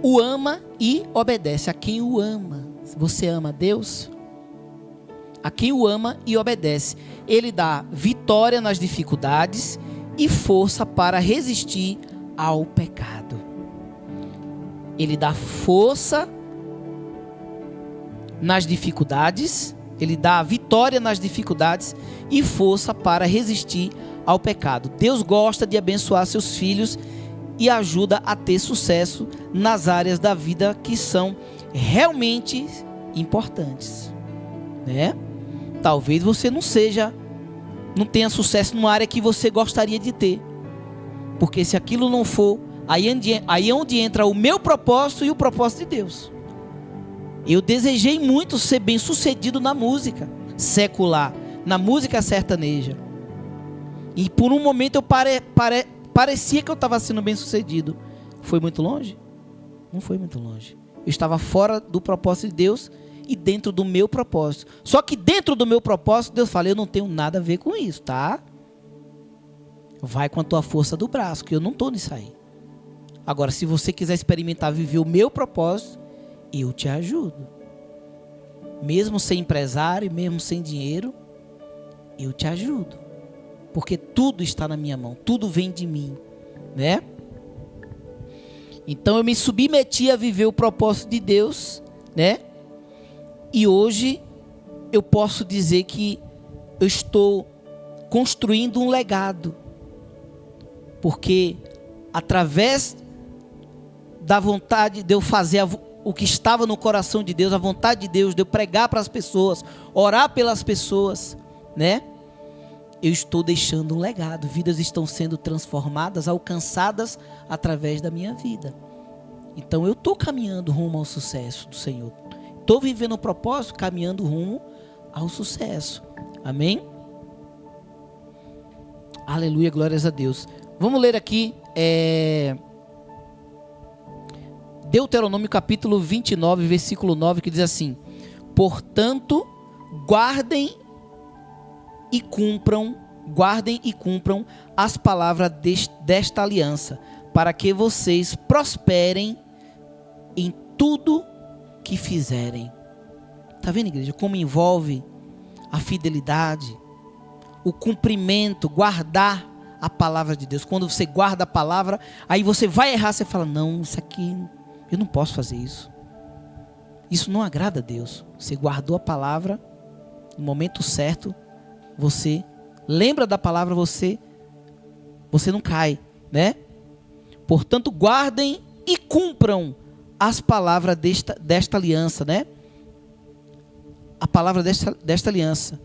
[SPEAKER 2] o ama e obedece. A quem o ama. Você ama Deus? A quem o ama e obedece. Ele dá vitória nas dificuldades e força para resistir ao pecado. Ele dá força nas dificuldades, ele dá vitória nas dificuldades e força para resistir ao pecado. Deus gosta de abençoar seus filhos e ajuda a ter sucesso nas áreas da vida que são realmente importantes, né? Talvez você não tenha sucesso numa área que você gostaria de ter, porque se aquilo não for, aí é onde entra o meu propósito e o propósito de Deus. Eu desejei muito ser bem sucedido na música secular, na música sertaneja, e por um momento parecia que eu estava sendo bem sucedido. Foi muito longe? Não foi muito longe. Eu estava fora do propósito de Deus e dentro do meu propósito. Só que dentro do meu propósito, Deus fala: eu não tenho nada a ver com isso, tá? Vai com a tua força do braço, que eu não estou nisso aí. Agora, se você quiser experimentar viver o meu propósito, eu te ajudo. Mesmo sem empresário, mesmo sem dinheiro, eu te ajudo. Porque tudo está na minha mão, tudo vem de mim, né? Então eu me submeti a viver o propósito de Deus, né? E hoje eu posso dizer que eu estou construindo um legado. Porque através da vontade de eu fazer o que estava no coração de Deus, a vontade de Deus, de eu pregar para as pessoas, orar pelas pessoas, né? Eu estou deixando um legado. Vidas estão sendo transformadas, alcançadas através da minha vida. Então eu estou caminhando rumo ao sucesso do Senhor. Estou vivendo o propósito, caminhando rumo ao sucesso. Amém? Aleluia, glórias a Deus. Vamos ler aqui Deuteronômio capítulo 29, versículo 9, que diz assim: portanto, guardem e cumpram as palavras desta aliança, para que vocês prosperem em tudo que fizerem. Tá vendo, igreja, como envolve a fidelidade, o cumprimento, guardar a palavra de Deus. Quando você guarda a palavra, aí você vai errar, você fala: não, isso aqui, eu não posso fazer isso. Isso não agrada a Deus. Você guardou a palavra, no momento certo, você lembra da palavra, você não cai, né? Portanto, guardem e cumpram as palavras desta aliança, né? A palavra desta aliança,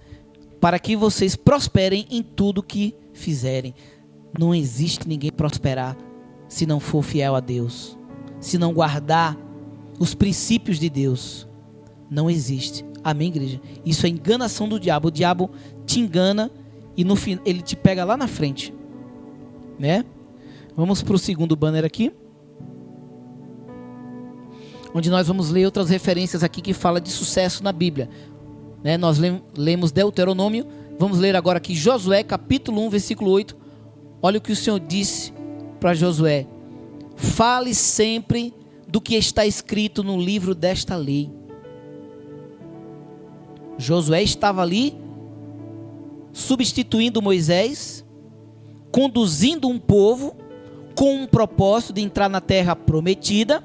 [SPEAKER 2] para que vocês prosperem em tudo que fizerem. Não existe ninguém prosperar se não for fiel a Deus, se não guardar os princípios de Deus. Não existe. Amém, igreja? Isso é enganação do diabo. O diabo te engana e no fim ele te pega lá na frente, né? Vamos para o segundo banner aqui, onde nós vamos ler outras referências aqui que fala de sucesso na Bíblia, né? Nós lemos Deuteronômio, vamos ler agora aqui Josué capítulo 1, versículo 8. Olha o que o Senhor disse para Josué: fale sempre do que está escrito no livro desta lei. Josué estava ali substituindo Moisés, conduzindo um povo com um propósito de entrar na terra prometida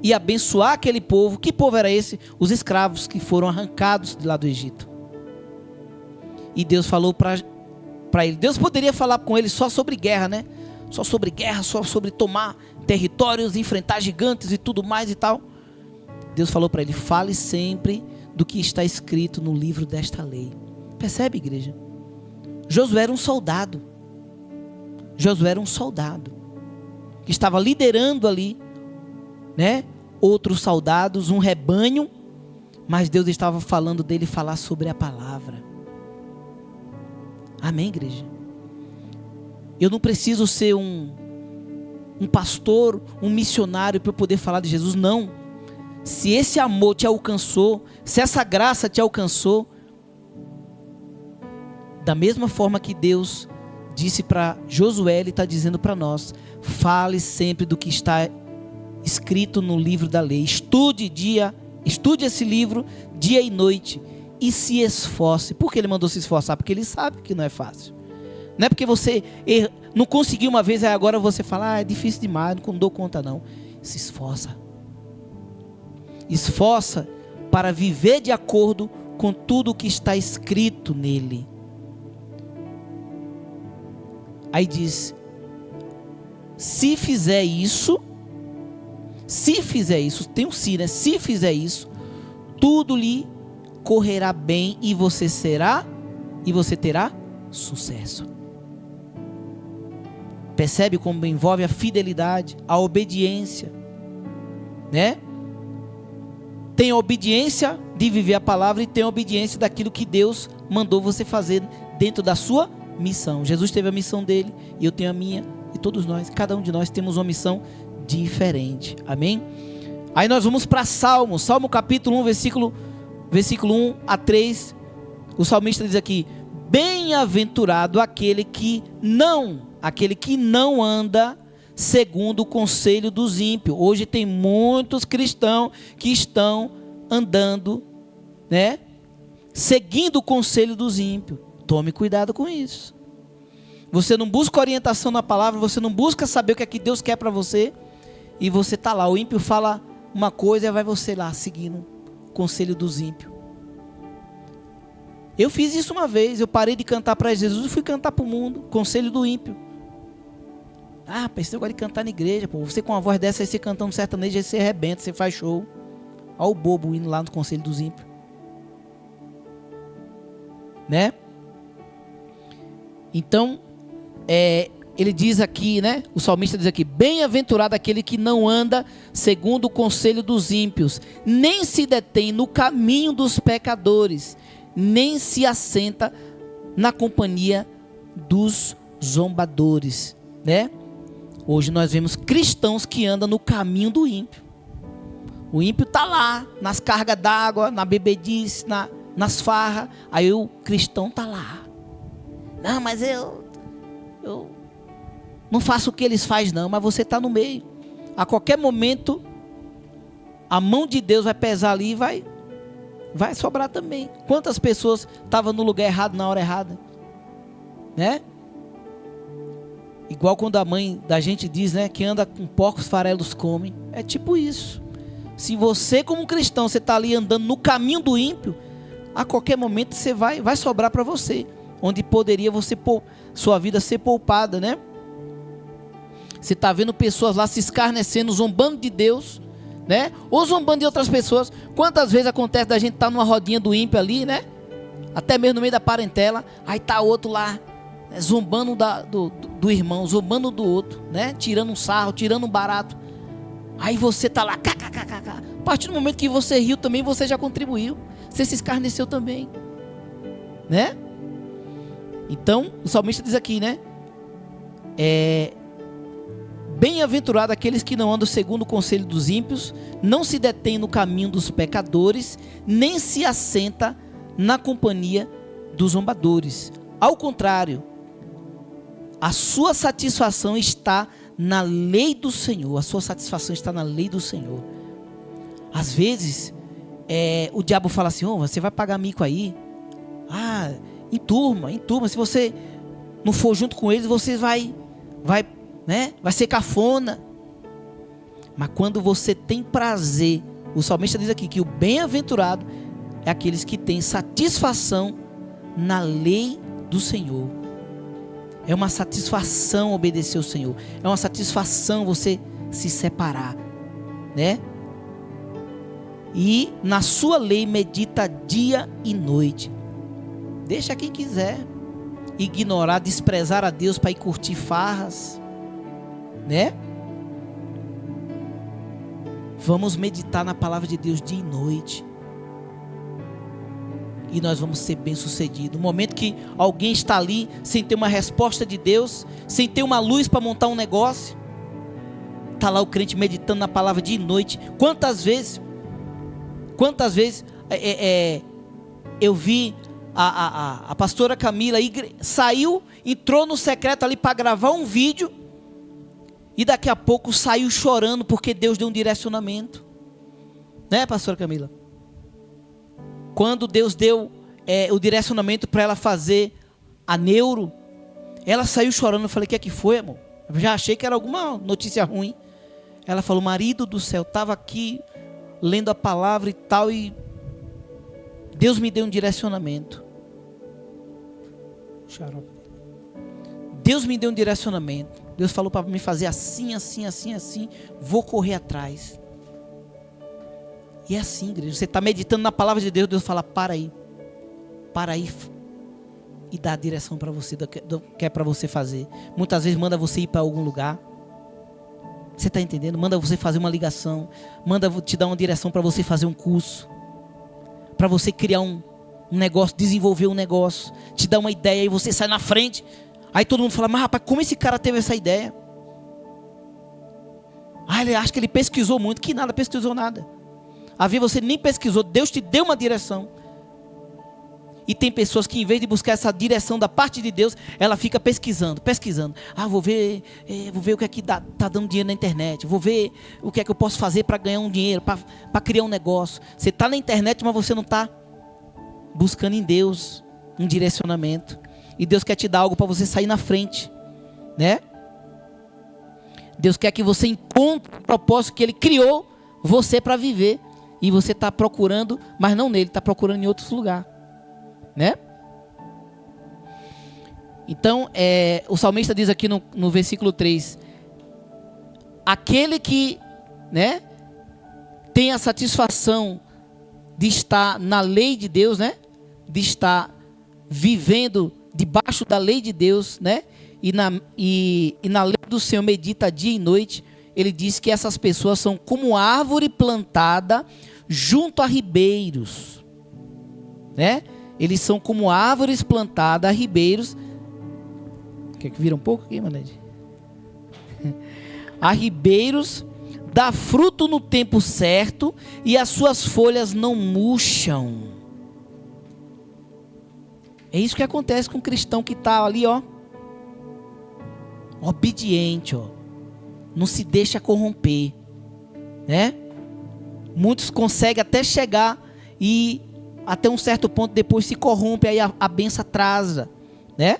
[SPEAKER 2] e abençoar aquele povo. Que povo era esse? Os escravos que foram arrancados de lá do Egito. E Deus falou para ele. Deus poderia falar com ele só sobre guerra, né? Só sobre guerra, só sobre tomar territórios, enfrentar gigantes e tudo mais e tal. Deus falou para ele: fale sempre do que está escrito no livro desta lei. Percebe, igreja? Josué era um soldado. Josué era um soldado que estava liderando ali, né, outros soldados, um rebanho, mas Deus estava falando dele falar sobre a palavra. Amém, igreja? Eu não preciso ser um pastor, um missionário para eu poder falar de Jesus, não. Se esse amor te alcançou, se essa graça te alcançou, da mesma forma que Deus disse para Josué, Ele está dizendo para nós: fale sempre do que está escrito no livro da lei. Estude esse livro dia e noite e se esforce. Por que Ele mandou se esforçar? Porque Ele sabe que não é fácil. Não é porque você não conseguiu uma vez, aí agora você fala: é difícil demais, não dou conta não. Se esforça. Esforça para viver de acordo com tudo o que está escrito nele. Aí diz: se fizer isso, tem um se, né? Se fizer isso, tudo lhe correrá bem e você terá sucesso. Percebe como envolve a fidelidade, a obediência, né? Tem a obediência de viver a palavra e tem a obediência daquilo que Deus mandou você fazer dentro da sua missão. Jesus teve a missão dele e eu tenho a minha, e todos nós, cada um de nós temos uma missão diferente. Amém? Aí nós vamos para Salmo capítulo 1, versículo 1 a 3. O salmista diz aqui: bem-aventurado aquele que não anda segundo o conselho dos ímpios. Hoje tem muitos cristãos que estão andando, né, seguindo o conselho dos ímpios. Tome cuidado com isso. Você não busca orientação na palavra, você não busca saber o que é que Deus quer para você, e você está lá, o ímpio fala uma coisa e vai você lá seguindo o conselho dos ímpios. Eu fiz isso uma vez, eu parei de cantar para Jesus e fui cantar para o mundo, conselho do ímpio. Pensei agora de cantar na igreja, pô. Você com uma voz dessa aí, você cantando sertanejo, aí você arrebenta, você faz show. Olha o bobo indo lá no conselho dos ímpios, né? Então, ele diz aqui, né? O salmista diz aqui: bem-aventurado aquele que não anda segundo o conselho dos ímpios, nem se detém no caminho dos pecadores, nem se assenta na companhia dos zombadores. né? Hoje nós vemos cristãos que andam no caminho do ímpio. O ímpio está lá, nas cargas d'água, na bebedice, nas farras. Aí o cristão está lá. Não, mas eu não faço o que eles fazem não, mas você está no meio. A qualquer momento, a mão de Deus vai pesar ali e vai sobrar também. Quantas pessoas estavam no lugar errado na hora errada? Né? Igual quando a mãe da gente diz, né, que anda com porcos farelos come. É tipo isso. Se você como cristão, você está ali andando no caminho do ímpio, a qualquer momento você vai sobrar para você. Onde poderia sua vida ser poupada, né? Você está vendo pessoas lá se escarnecendo, zombando de Deus, né? Ou zombando de outras pessoas. Quantas vezes acontece da gente estar numa rodinha do ímpio ali, né? Até mesmo no meio da parentela. Aí está outro lá, né? Zombando do irmão, zombando do outro, né? Tirando um sarro, tirando um barato. Aí você está lá, kkkk. A partir do momento que você riu também, você já contribuiu. Você se escarneceu também, né? Então, o salmista diz aqui, né? Bem-aventurado aqueles que não andam segundo o conselho dos ímpios, não se detém no caminho dos pecadores, nem se assenta na companhia dos zombadores. Ao contrário, a sua satisfação está na lei do Senhor. A sua satisfação está na lei do Senhor. Às vezes, o diabo fala assim: você vai pagar mico aí? Em turma. Se você não for junto com eles, você vai ser cafona. Mas quando você tem prazer, o salmista diz aqui que o bem-aventurado é aqueles que têm satisfação na lei do Senhor. É uma satisfação obedecer ao Senhor. É uma satisfação você se separar, né? E na sua lei medita dia e noite. Deixa quem quiser ignorar, desprezar a Deus para ir curtir farras, né? Vamos meditar na palavra de Deus dia e noite. E nós vamos ser bem-sucedidos. No momento que alguém está ali sem ter uma resposta de Deus, sem ter uma luz para montar um negócio, está lá o crente meditando na palavra dia e noite. Quantas vezes eu vi a pastora Camila saiu, entrou no secreto ali para gravar um vídeo, e daqui a pouco saiu chorando porque Deus deu um direcionamento, né, pastora Camila? Quando Deus deu o direcionamento para ela fazer a neuro, ela saiu chorando. Eu falei: o que é que foi, amor? Eu já achei que era alguma notícia ruim. Ela falou: marido do céu, estava aqui lendo a palavra e tal, e Deus me deu um direcionamento. Deus me deu um direcionamento. Deus falou para me fazer assim. Vou correr atrás. E é assim, igreja. Você está meditando na palavra de Deus. Deus fala: para aí. E dá a direção para você, do que é para você fazer. Muitas vezes manda você ir para algum lugar. Você está entendendo? Manda você fazer uma ligação. Manda te dar uma direção para você fazer um curso. Para você criar um negócio, desenvolver um negócio. Te dá uma ideia e você sai na frente. Aí todo mundo fala: mas rapaz, como esse cara teve essa ideia? Ele acha que ele pesquisou muito. Que nada, pesquisou nada. Às vezes você nem pesquisou. Deus te deu uma direção. E tem pessoas que, em vez de buscar essa direção da parte de Deus, ela fica pesquisando. Vou ver o que é que tá dando dinheiro na internet. Vou ver o que é que eu posso fazer para ganhar um dinheiro, para criar um negócio. Você está na internet, mas você não está buscando em Deus um direcionamento. E Deus quer te dar algo para você sair na frente, né? Deus quer que você encontre o propósito que Ele criou você para viver. E você está procurando, mas não nele, está procurando em outros lugares, né? Então, o salmista diz aqui no versículo 3: aquele que, né, tem a satisfação de estar na lei de Deus, né, de estar vivendo debaixo da lei de Deus, né, e na lei do Senhor medita dia e noite. Ele diz que essas pessoas são como árvore plantada junto a ribeiros, né? Eles são como árvores plantadas a ribeiros. Quer que vira um pouco aqui, Manede? Há ribeiros, dá fruto no tempo certo e as suas folhas não murcham. É isso que acontece com o cristão que está ali, ó, obediente, ó, não se deixa corromper, né? Muitos conseguem até chegar e até um certo ponto depois se corrompe, aí a bênção atrasa, né?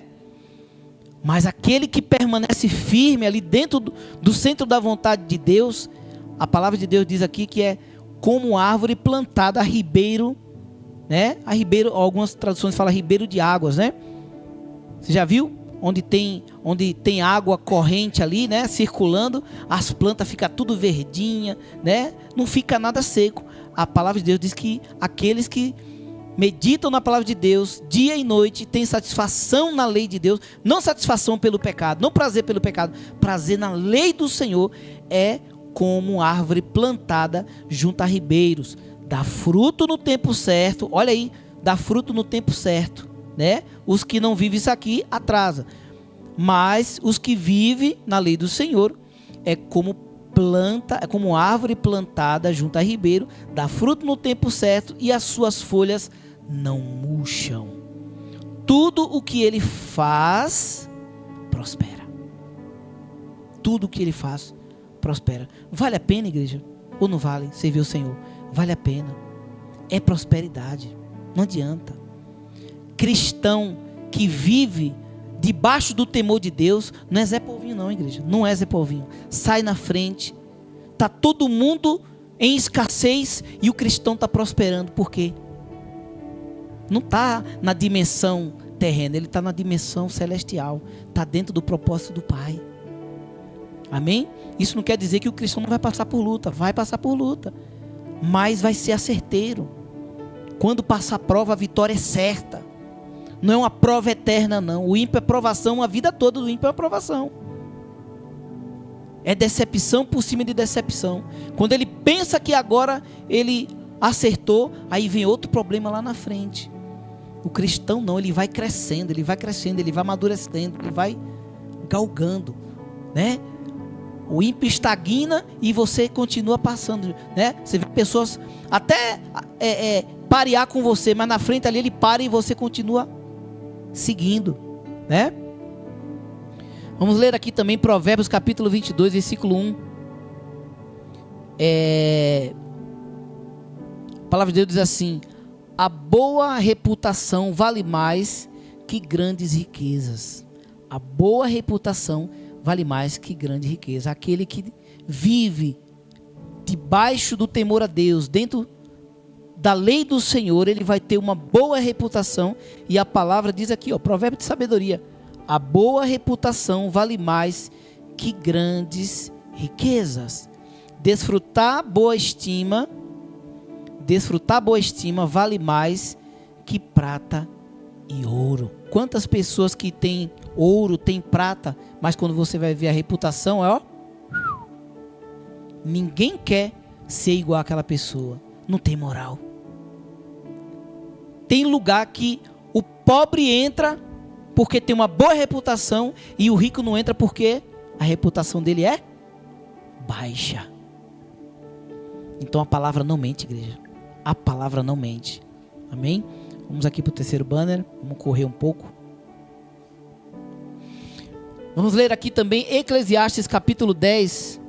[SPEAKER 2] Mas aquele que permanece firme ali dentro do centro da vontade de Deus, a palavra de Deus diz aqui que é como árvore plantada a ribeiro, né? A ribeiro, algumas traduções falam ribeiro de águas, né? Você já viu? Onde tem água corrente ali, né? Circulando, as plantas ficam tudo verdinha, né? Não fica nada seco. A palavra de Deus diz que aqueles que meditam na palavra de Deus dia e noite têm satisfação na lei de Deus, não satisfação pelo pecado, não prazer pelo pecado, prazer na lei do Senhor, é como árvore plantada junto a ribeiros, dá fruto no tempo certo. Olha aí, dá fruto no tempo certo, né? Os que não vivem isso aqui atrasa, mas os que vivem na lei do Senhor é como planta, é como árvore plantada junto a ribeiro, dá fruto no tempo certo e as suas folhas não murcham. Tudo o que ele faz prospera. Tudo o que ele faz prospera. Vale a pena, igreja? Ou não vale servir o Senhor? Vale a pena. É prosperidade. Não adianta. Cristão que vive debaixo do temor de Deus não é Zé Polvinho não, igreja. Não é Zé Polvinho. Sai na frente. Está todo mundo em escassez e o cristão está prosperando. Por quê? Não está na dimensão terrena, ele está na dimensão celestial. Está dentro do propósito do Pai. Amém? Isso não quer dizer que o cristão não vai passar por luta. Vai passar por luta. Mas vai ser certeiro. Quando passar a prova, a vitória é certa. Não é uma prova eterna, não. O ímpio é provação, a vida toda do ímpio é provação. É decepção por cima de decepção. Quando ele pensa que agora ele acertou, aí vem outro problema lá na frente. O cristão não, ele vai crescendo, ele vai amadurecendo, ele vai galgando, né? O ímpio estagna e você continua passando, né? Você vê pessoas até parear com você, mas na frente ali ele para e você continua seguindo, né? Vamos ler aqui também Provérbios capítulo 22, versículo 1. A palavra de Deus diz assim: a boa reputação vale mais que grandes riquezas. A boa reputação vale mais que grande riqueza. Aquele que vive debaixo do temor a Deus, dentro da lei do Senhor, ele vai ter uma boa reputação. E a palavra diz aqui, ó, provérbio de sabedoria: a boa reputação vale mais que grandes riquezas. Desfrutar boa estima vale mais que prata e ouro. Quantas pessoas que têm ouro, têm prata, mas quando você vai ver a reputação, ó, ninguém quer ser igual àquela pessoa. Não tem moral. Tem lugar que o pobre entra porque tem uma boa reputação e o rico não entra porque a reputação dele é baixa. Então a palavra não mente, igreja. A palavra não mente. Amém? Vamos aqui para o terceiro banner. Vamos correr um pouco. Vamos ler aqui também Eclesiastes capítulo 10.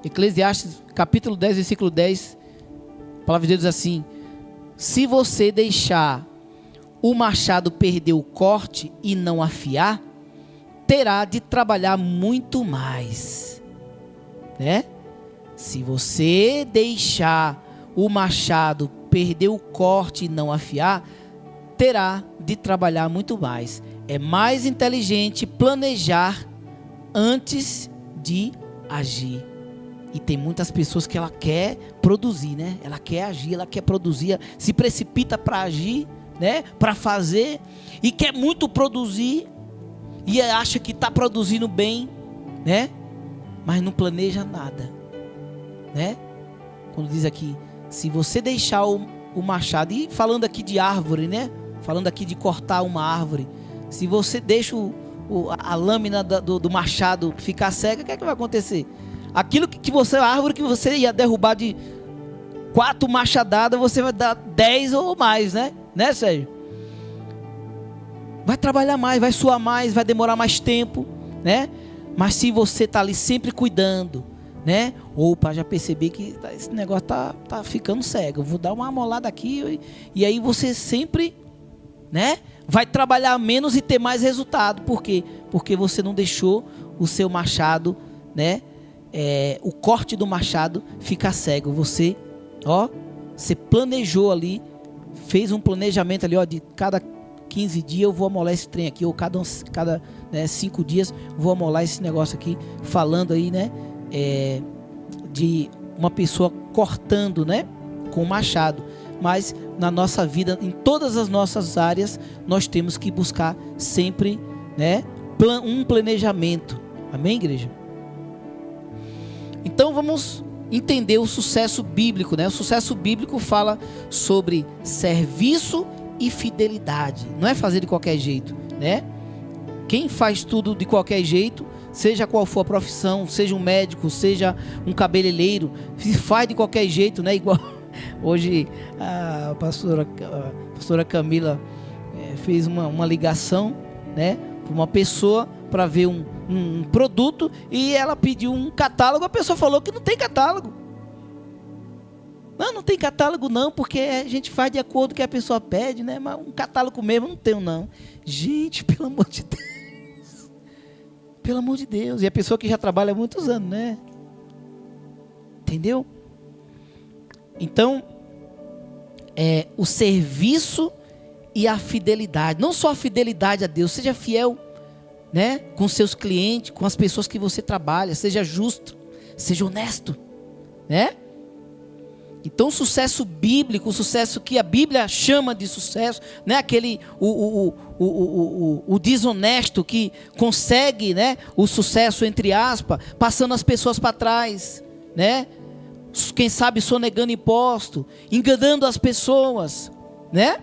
[SPEAKER 2] Eclesiastes capítulo 10, versículo 10. A palavra de Deus diz assim: se você deixar o machado perder o corte e não afiar, terá de trabalhar muito mais, né? Se você deixar o machado perder o corte e não afiar, terá de trabalhar muito mais. É mais inteligente planejar antes de agir. E tem muitas pessoas que ela quer produzir, né? Ela quer agir, ela quer produzir, se precipita para agir, né? Para fazer, e quer muito produzir e acha que está produzindo bem, né? Mas não planeja nada, né? Quando diz aqui, se você deixar o machado, e falando aqui de árvore, né? Falando aqui de cortar uma árvore, se você deixa a lâmina do machado ficar cega, o que é que vai acontecer? Aquilo que você, a árvore que você ia derrubar de 4 machadadas, você vai dar 10 ou mais, né? Né, Sérgio? Vai trabalhar mais, vai suar mais, vai demorar mais tempo, né? Mas se você tá ali sempre cuidando, né? Opa, já percebi que esse negócio tá ficando cego. Eu vou dar uma amolada aqui e aí você sempre, né? Vai trabalhar menos e ter mais resultado. Por quê? Porque você não deixou o seu machado, né? O corte do machado ficar cego. Você planejou ali, fez um planejamento ali, de cada 15 dias eu vou amolar esse trem aqui, ou cada 5 dias vou amolar esse negócio aqui, falando aí, né? De uma pessoa cortando, né? Com machado. Mas na nossa vida, em todas as nossas áreas, nós temos que buscar sempre, né? Um planejamento. Amém, igreja? Então vamos entender o sucesso bíblico, né? O sucesso bíblico fala sobre serviço e fidelidade. Não é fazer de qualquer jeito, né? Quem faz tudo de qualquer jeito, seja qual for a profissão, seja um médico, seja um cabeleireiro, se faz de qualquer jeito, né? Igual hoje a pastora Camila fez uma ligação, né? Para uma pessoa para ver um produto e ela pediu um catálogo. A pessoa falou que não tem catálogo. Não tem catálogo não, porque a gente faz de acordo com o que a pessoa pede, né? Mas um catálogo mesmo não tem não. Gente, pelo amor de Deus. Pelo amor de Deus. E a pessoa que já trabalha há muitos anos, né? Entendeu? Então, o serviço e a fidelidade. Não só a fidelidade a Deus, seja fiel, né? Com seus clientes, com as pessoas que você trabalha. Seja justo, seja honesto, né? Então o sucesso bíblico, o sucesso que a Bíblia chama de sucesso, não é aquele o desonesto que consegue, né, o sucesso entre aspas, passando as pessoas para trás, né? Quem sabe sonegando imposto, enganando as pessoas, né?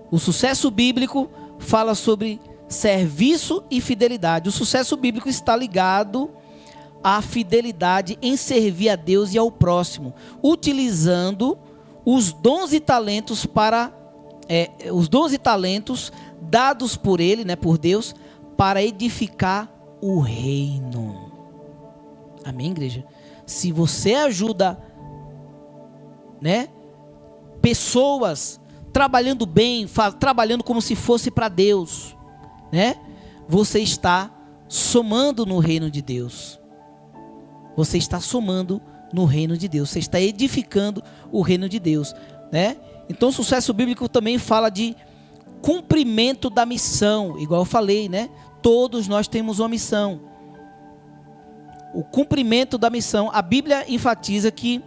[SPEAKER 2] O sucesso bíblico fala sobre serviço e fidelidade. O sucesso bíblico está ligado a fidelidade em servir a Deus e ao próximo, utilizando os dons e talentos dados por Ele, né, por Deus, para edificar o reino. Amém, igreja? Se você ajuda, né, pessoas trabalhando bem, trabalhando como se fosse para Deus, né, você está somando no reino de Deus. Você está somando no reino de Deus. Você está edificando o reino de Deus, né? Então o sucesso bíblico também fala de cumprimento da missão. Igual eu falei, né? Todos nós temos uma missão. O cumprimento da missão. A Bíblia enfatiza que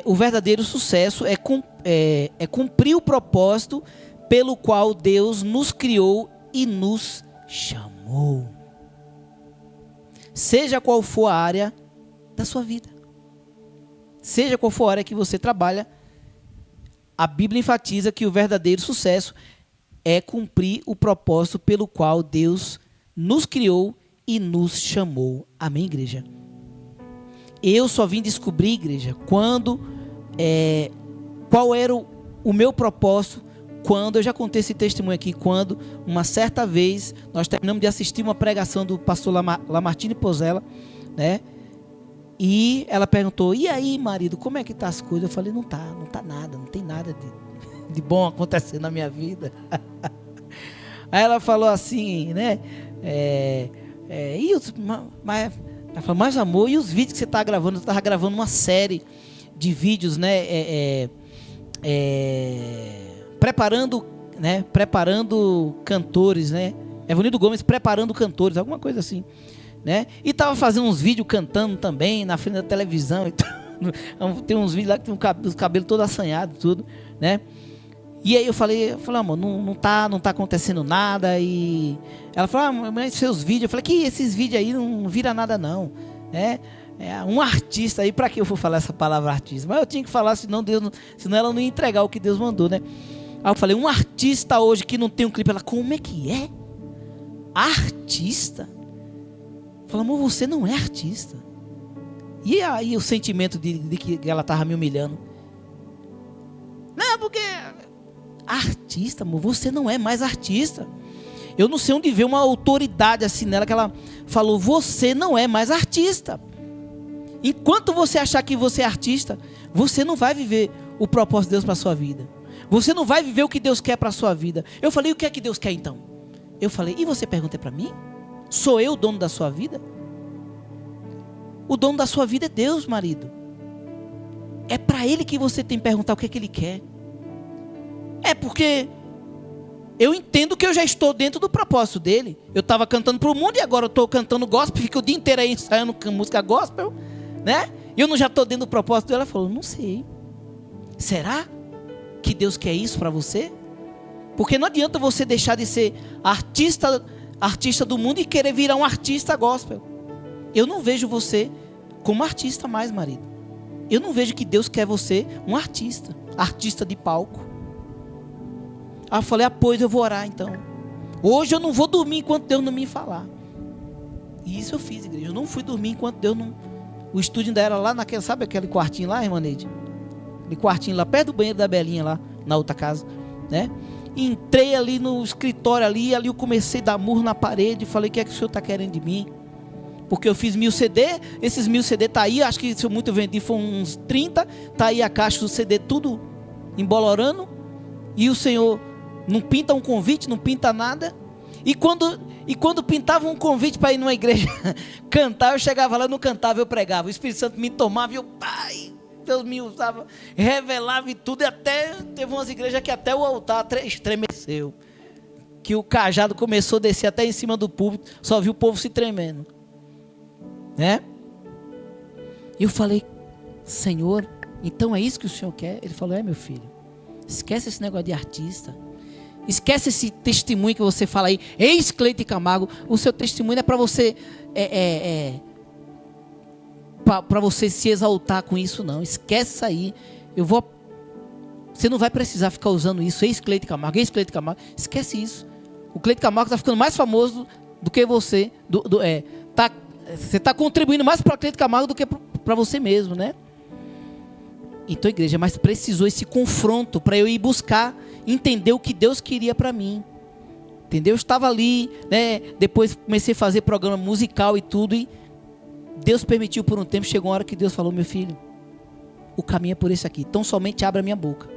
[SPEAKER 2] o verdadeiro sucesso é cumprir o propósito pelo qual Deus nos criou e nos chamou. Seja qual for a área da sua vida, seja qual for a área que você trabalha, a Bíblia enfatiza que o verdadeiro sucesso é cumprir o propósito pelo qual Deus nos criou e nos chamou. Amém, igreja? Eu só vim descobrir, igreja, qual era o meu propósito, quando eu já contei esse testemunho aqui, quando uma certa vez nós terminamos de assistir uma pregação do pastor Lamartine Pozella, né? E ela perguntou: e aí, marido, como é que tá as coisas? Eu falei: não tá nada, não tem nada de bom acontecendo na minha vida. Aí ela falou assim, né? Ela falou: mas amor, e os vídeos que você tá gravando? Eu estava gravando uma série de vídeos, né? Preparando cantores, né? Evanildo Gomes preparando cantores, alguma coisa assim, né? E tava fazendo uns vídeos cantando também na frente da televisão e tem uns vídeos lá que tem os cabelos todos assanhados, tudo, né? E aí eu falei, amor, não tá acontecendo nada. E ela falou: mas seus vídeos. Eu falei: que esses vídeos aí não vira nada não, né? Um artista aí, para que eu vou falar essa palavra artista? Mas eu tinha que falar, senão ela não ia entregar o que Deus mandou, né? Aí eu falei: um artista hoje que não tem um clipe. Ela: como é que é? Artista? Falei, amor, você não é artista. E aí o sentimento de que ela estava me humilhando. Não, porque... Artista, amor, você não é mais artista. Eu não sei onde veio uma autoridade assim nela, que ela falou, você não é mais artista. Enquanto você achar que você é artista, você não vai viver o propósito de Deus para a sua vida. Você não vai viver o que Deus quer para a sua vida. Eu falei, o que é que Deus quer então? Eu falei, e você pergunta para mim? Sou eu o dono da sua vida? O dono da sua vida é Deus, marido. É para Ele que você tem que perguntar o que é que Ele quer. É porque eu entendo que eu já estou dentro do propósito dele. Eu estava cantando para o mundo e agora eu estou cantando gospel. Fico o dia inteiro aí ensaiando música gospel, né? E eu não já estou dentro do propósito dele. Ela falou, não sei. Será que Deus quer isso para você? Porque não adianta você deixar de ser artista do mundo e querer virar um artista gospel. Eu não vejo você como artista mais, marido. Eu não vejo que Deus quer você um artista de palco. Aí eu falei, pois eu vou orar então. Hoje eu não vou dormir enquanto Deus não me falar. E isso eu fiz, igreja. Eu não fui dormir enquanto Deus não... O estúdio ainda era lá naquele, sabe aquele quartinho lá, irmã Neide? Aquele quartinho lá, perto do banheiro da Belinha lá, na outra casa, né? Entrei ali no escritório ali eu comecei a dar murro na parede. Falei, o que é que o senhor está querendo de mim? Porque eu fiz 1000 CD, esses 1000 CD tá aí, acho que se eu muito vendi foi uns 30, tá aí a caixa do CD tudo embolorando, e o Senhor não pinta um convite, não pinta nada, e quando pintava um convite para ir numa igreja cantar, eu chegava lá, eu não cantava, eu pregava, o Espírito Santo me tomava e eu, pai, Deus me usava, revelava e tudo, e até, teve umas igrejas que até o altar estremeceu, que o cajado começou a descer até em cima do púlpito, só viu o povo se tremendo, né? E eu falei, Senhor, então é isso que o Senhor quer? Ele falou, meu filho, esquece esse negócio de artista, esquece esse testemunho que você fala aí, ex Cleiton Camargo, o seu testemunho é para você para você se exaltar com isso, não, esquece isso aí, você não vai precisar ficar usando isso, ex Cleiton Camargo, esquece isso, o Cleiton Camargo está ficando mais famoso do que você, você está contribuindo mais para Cleiton Camargo do que para você mesmo, né? Então, igreja, mas precisou esse confronto para eu ir buscar, entender o que Deus queria para mim. Entendeu? Eu estava ali, né? Depois comecei a fazer programa musical e tudo, e Deus permitiu por um tempo. Chegou uma hora que Deus falou, meu filho, o caminho é por esse aqui. Então somente abra a minha boca.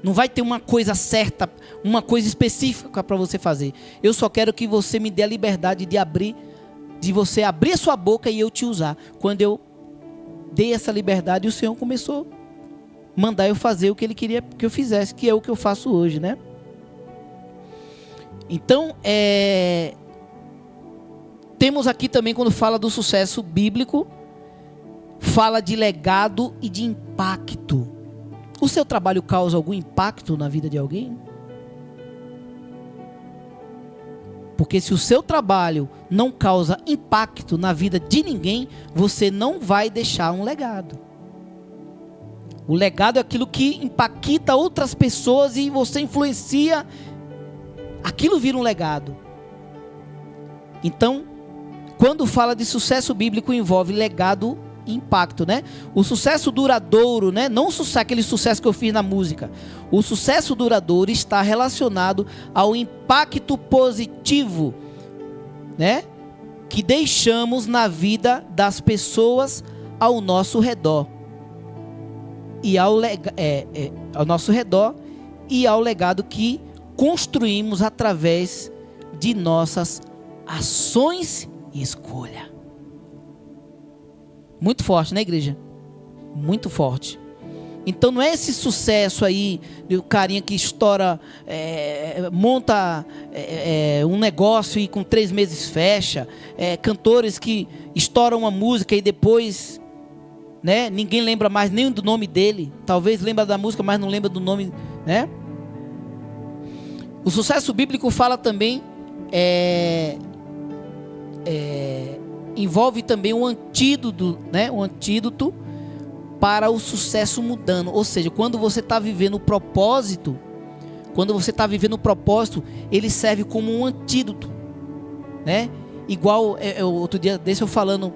[SPEAKER 2] Não vai ter uma coisa certa, uma coisa específica para você fazer. Eu só quero que você me dê a liberdade de você abrir a sua boca e eu te usar. Quando eu dei essa liberdade, o Senhor começou a mandar eu fazer o que Ele queria que eu fizesse, que é o que eu faço hoje, né? Então, temos aqui também, quando fala do sucesso bíblico, fala de legado e de impacto. O seu trabalho causa algum impacto na vida de alguém? Porque se o seu trabalho não causa impacto na vida de ninguém, você não vai deixar um legado. O legado é aquilo que impacta outras pessoas e você influencia, aquilo vira um legado. Então, quando fala de sucesso bíblico, envolve legado e impacto, né? O sucesso duradouro, né? Não aquele sucesso que eu fiz na música. O sucesso duradouro está relacionado ao impacto positivo, né? Que deixamos na vida das pessoas ao nosso redor. E ao nosso redor e ao legado que construímos através de nossas ações e escolha. Muito forte, né, igreja? Muito forte. Então não é esse sucesso aí do carinha que estoura, monta um negócio e com 3 meses fecha, cantores que estouram uma música e depois, né, ninguém lembra mais nem do nome dele, talvez lembra da música, mas não lembra do nome, né? O sucesso bíblico fala também, envolve também um antídoto, né? Um antídoto para o sucesso mundano. Ou seja, quando você está vivendo o propósito, ele serve como um antídoto. né? Igual outro dia desse eu falando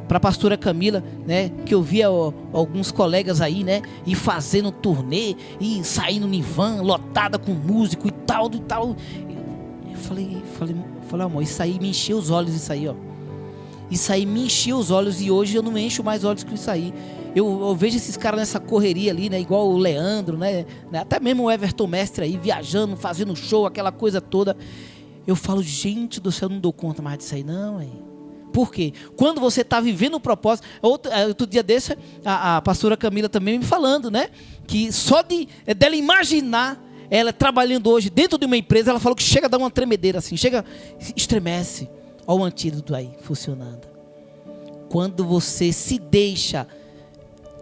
[SPEAKER 2] para a pastora Camila, né? Que eu via alguns colegas aí, né? E fazendo turnê, e saindo em van, lotada com músico e tal, e tal. Eu falei, amor, isso aí me encheu os olhos, isso aí, ó. Isso aí me encheu os olhos e hoje eu não encho mais olhos com isso aí. Eu vejo esses caras nessa correria ali, né? Igual o Leandro, né? Até mesmo o Everton Mestre aí, viajando, fazendo show, aquela coisa toda. Eu falo, gente do céu, eu não dou conta mais disso aí não, hein? Por quê? Quando você está vivendo o propósito... Outro dia desse, a pastora Camila também me falando, né? Que só dela imaginar ela trabalhando hoje dentro de uma empresa, ela falou que chega a dar uma tremedeira assim, estremece. Olha o antídoto aí, funcionando. Quando você se deixa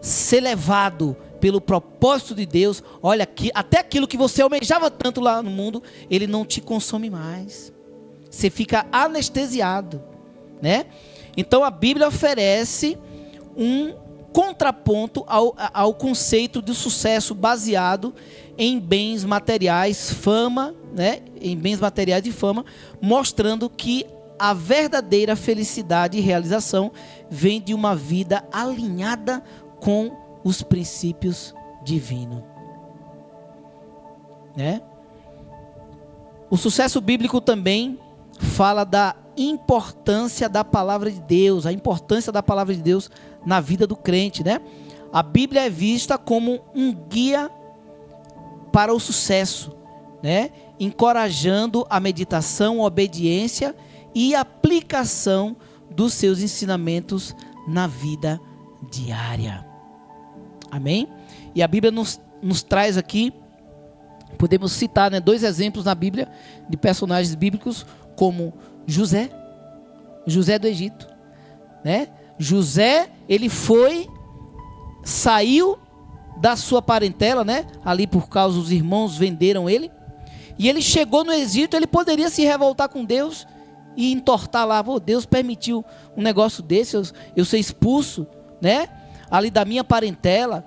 [SPEAKER 2] ser levado pelo propósito de Deus, olha, até aquilo que você almejava tanto lá no mundo, ele não te consome mais. Você fica anestesiado, né? Então a Bíblia oferece um contraponto ao conceito de sucesso baseado em bens materiais, fama, né? Em bens materiais e fama, mostrando que a verdadeira felicidade e realização vem de uma vida alinhada com os princípios divinos, né? O sucesso bíblico também fala da importância da palavra de Deus, a importância da palavra de Deus na vida do crente, né? A Bíblia é vista como um guia para o sucesso, né? Encorajando a meditação, a obediência e aplicação dos seus ensinamentos na vida diária. Amém? E a Bíblia nos traz aqui, podemos citar, né, 2 exemplos na Bíblia de personagens bíblicos, como José do Egito, né? José, ele saiu da sua parentela, né? Ali por causa dos irmãos venderam ele, e ele chegou no Egito. Ele poderia se revoltar com Deus e entortar lá, Deus permitiu um negócio desse, eu ser expulso, né? Ali da minha parentela,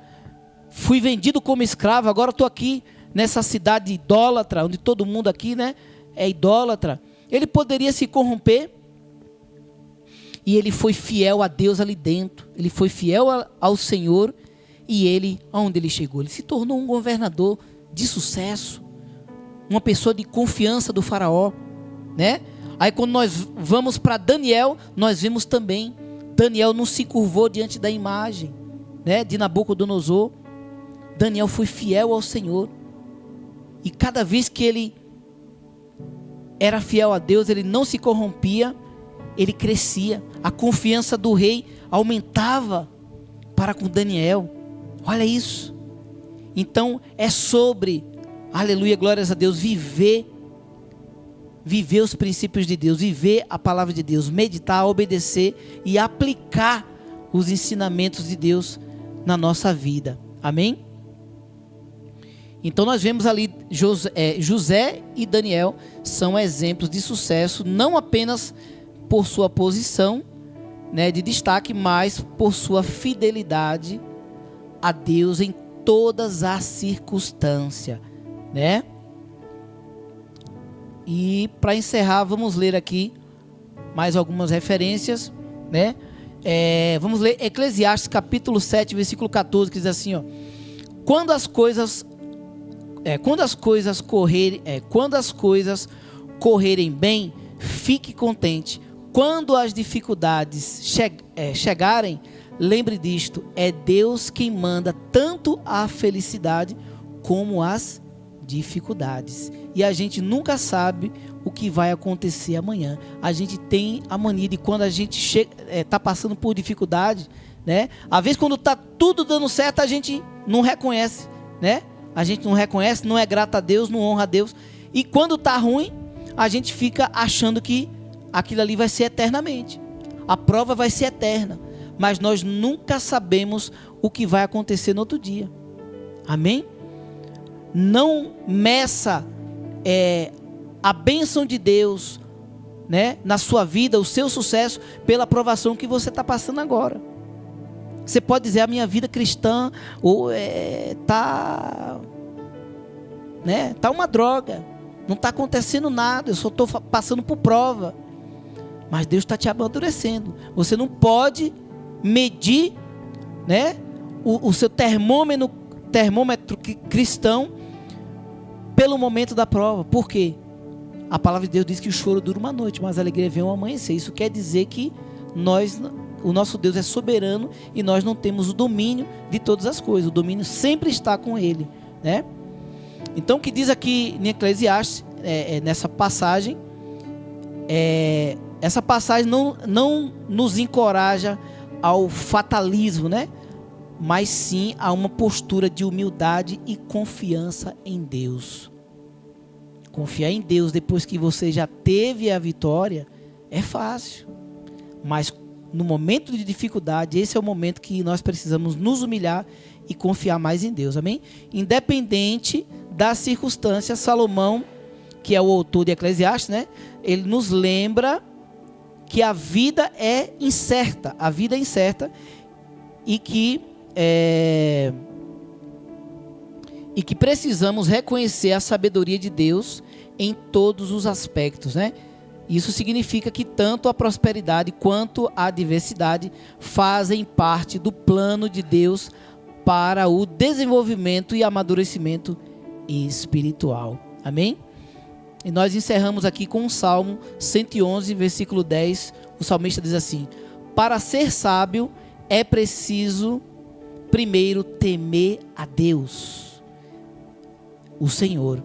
[SPEAKER 2] fui vendido como escravo, agora estou aqui nessa cidade idólatra, onde todo mundo aqui, né, é idólatra. Ele poderia se corromper, e ele foi fiel a Deus ali dentro, ele foi fiel ao Senhor, e ele, aonde ele chegou? Ele se tornou um governador de sucesso, uma pessoa de confiança do faraó, né? Aí quando nós vamos para Daniel, nós vemos também, Daniel não se curvou diante da imagem, né, de Nabucodonosor. Daniel foi fiel ao Senhor, e cada vez que ele era fiel a Deus, ele não se corrompia, ele crescia, a confiança do rei aumentava para com Daniel. Olha isso. Então é sobre, aleluia, glórias a Deus, viver os princípios de Deus, viver a palavra de Deus, meditar, obedecer e aplicar os ensinamentos de Deus na nossa vida. Amém? Então nós vemos ali José e Daniel são exemplos de sucesso, não apenas por sua posição, né, de destaque, mas por sua fidelidade a Deus em todas as circunstâncias, né? E para encerrar, vamos ler aqui mais algumas referências, né? Vamos ler Eclesiastes capítulo 7, versículo 14, que diz assim, ó: quando as coisas correrem bem, fique contente. Quando as dificuldades chegarem, lembre disto: é Deus quem manda tanto a felicidade como as dificuldades. E a gente nunca sabe o que vai acontecer amanhã. A gente tem a mania de, quando a gente está passando por dificuldade, né? Às vezes quando está tudo dando certo, a gente não reconhece, né? A gente não reconhece, não é grato a Deus, não honra a Deus. E quando está ruim, a gente fica achando que aquilo ali vai ser eternamente. A prova vai ser eterna. Mas nós nunca sabemos o que vai acontecer no outro dia. Amém? Não meça a bênção de Deus, né, na sua vida, o seu sucesso, pela provação que você está passando agora. Você pode dizer: a minha vida cristã tá uma droga, não está acontecendo nada, eu só estou passando por prova. Mas Deus está te amadurecendo. Você não pode medir, né, o seu termômetro cristão pelo momento da prova. Por quê? A palavra de Deus diz que o choro dura uma noite, mas a alegria vem ao amanhecer. Isso quer dizer que o nosso Deus é soberano e nós não temos o domínio de todas as coisas. O domínio sempre está com Ele, né? Então, o que diz aqui em Eclesiastes, nessa passagem, essa passagem não nos encoraja ao fatalismo, né? Mas sim a uma postura de humildade e confiança em Deus. Confiar em Deus depois que você já teve a vitória é fácil. Mas no momento de dificuldade, esse é o momento que nós precisamos nos humilhar e confiar mais em Deus, amém? Independente das circunstâncias, Salomão, que é o autor de Eclesiastes, né? Ele nos lembra que a vida é incerta, e que precisamos reconhecer a sabedoria de Deus em todos os aspectos, né? Isso significa que tanto a prosperidade quanto a adversidade fazem parte do plano de Deus para o desenvolvimento e amadurecimento espiritual. Amém? E nós encerramos aqui com o Salmo 111, versículo 10. O salmista diz assim: para ser sábio é preciso primeiro temer a Deus, o Senhor.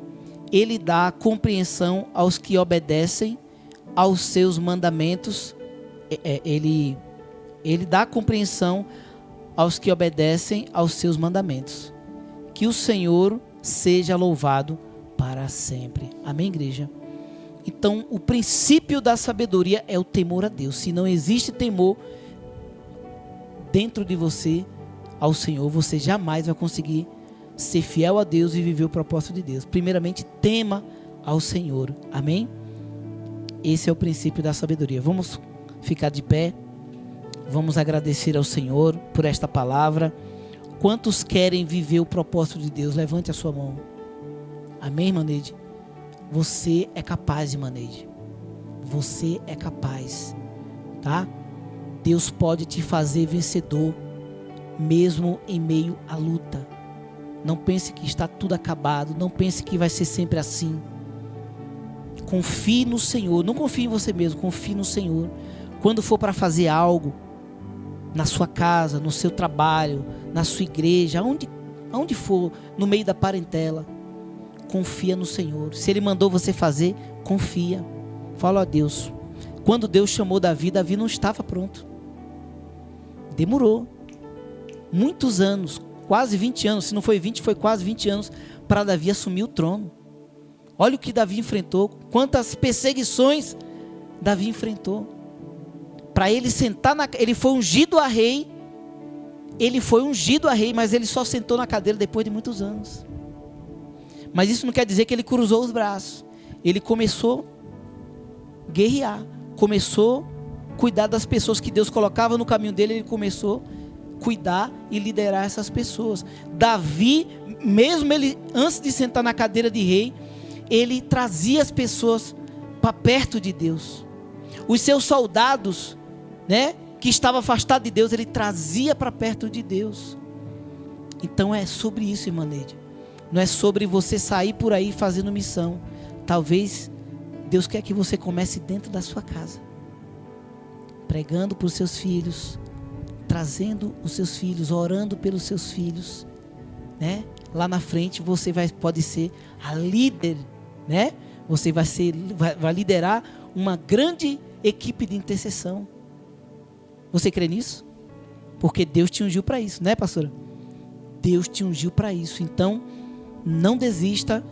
[SPEAKER 2] Ele dá compreensão aos que obedecem aos seus mandamentos. Ele dá compreensão aos que obedecem aos seus mandamentos. Que o Senhor seja louvado para sempre. Amém, igreja? Então, o princípio da sabedoria é o temor a Deus. Se não existe temor dentro de você ao Senhor, você jamais vai conseguir ser fiel a Deus e viver o propósito de Deus. Primeiramente, tema ao Senhor. Amém? Esse é o princípio da sabedoria. Vamos ficar de pé. Vamos agradecer ao Senhor por esta palavra. Quantos querem viver o propósito de Deus? Levante a sua mão. Amém, irmã Neide? Você é capaz, irmã Neide. Você é capaz, tá? Deus pode te fazer vencedor, mesmo em meio à luta. Não pense que está tudo acabado. Não pense que vai ser sempre assim. Confie no Senhor. Não confie em você mesmo, confie no Senhor. Quando for para fazer algo, na sua casa, no seu trabalho, na sua igreja, aonde for, no meio da parentela, confia no Senhor. Se Ele mandou você fazer, confia. Fala a Deus. Quando Deus chamou Davi, Davi não estava pronto. Demorou muitos anos, quase 20 anos, se não foi 20, foi quase 20 anos, para Davi assumir o trono. Olha o que Davi enfrentou, quantas perseguições Davi enfrentou. Para ele sentar, ele foi ungido a rei, mas ele só sentou na cadeira depois de muitos anos. Mas isso não quer dizer que ele cruzou os braços. Ele começou a guerrear, começou a cuidar das pessoas que Deus colocava no caminho dele, ele começou a cuidar e liderar essas pessoas. Davi, mesmo ele, antes de sentar na cadeira de rei, ele trazia as pessoas para perto de Deus. Os seus soldados, né, que estavam afastados de Deus, ele trazia para perto de Deus. Então é sobre isso, irmã Neide. Não é sobre você sair por aí fazendo missão. Talvez Deus quer que você comece dentro da sua casa, pregando para os seus filhos, trazendo os seus filhos, orando pelos seus filhos, né? Lá na frente você pode ser a líder, né? Você vai liderar uma grande equipe de intercessão. Você crê nisso? Porque Deus te ungiu para isso, né, pastora? Deus te ungiu para isso. Então, não desista.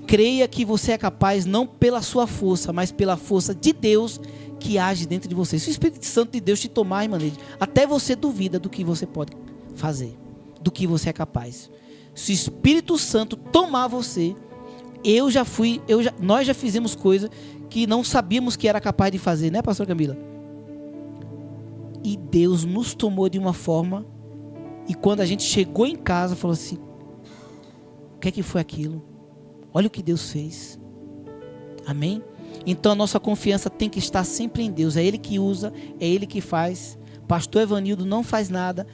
[SPEAKER 2] Creia que você é capaz, não pela sua força, mas pela força de Deus que age dentro de você. Se o Espírito Santo de Deus te tomar, irmã Neide, até você duvida do que você pode fazer, do que você é capaz. Se o Espírito Santo tomar você, nós já fizemos coisas que não sabíamos que era capaz de fazer, né, pastora Camila? E Deus nos tomou de uma forma, e quando a gente chegou em casa, falou assim: o que é que foi aquilo? Olha o que Deus fez. Amém? Então a nossa confiança tem que estar sempre em Deus. É Ele que usa, é Ele que faz. Pastor Evanildo não faz nada.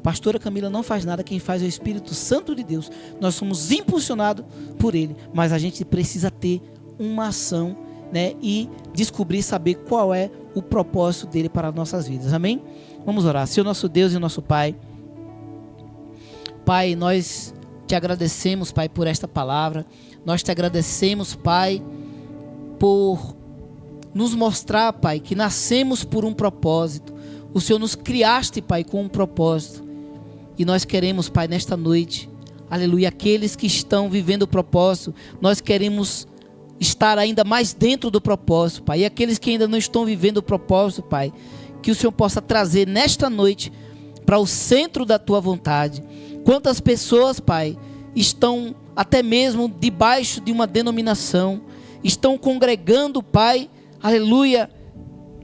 [SPEAKER 2] Pastora Camila não faz nada. Quem faz é o Espírito Santo de Deus. Nós somos impulsionados por Ele. Mas a gente precisa ter uma ação, né? E descobrir, saber qual é o propósito dele para as nossas vidas. Amém? Vamos orar. Senhor nosso Deus e nosso Pai. Pai, nós te agradecemos, Pai, por esta palavra. Nós te agradecemos, Pai, por nos mostrar, Pai, que nascemos por um propósito. O Senhor nos criaste, Pai, com um propósito. E nós queremos, Pai, nesta noite, aleluia, aqueles que estão vivendo o propósito, nós queremos estar ainda mais dentro do propósito, Pai. E aqueles que ainda não estão vivendo o propósito, Pai, que o Senhor possa trazer nesta noite para o centro da tua vontade. Quantas pessoas, Pai, estão até mesmo debaixo de uma denominação, estão congregando, Pai, aleluia,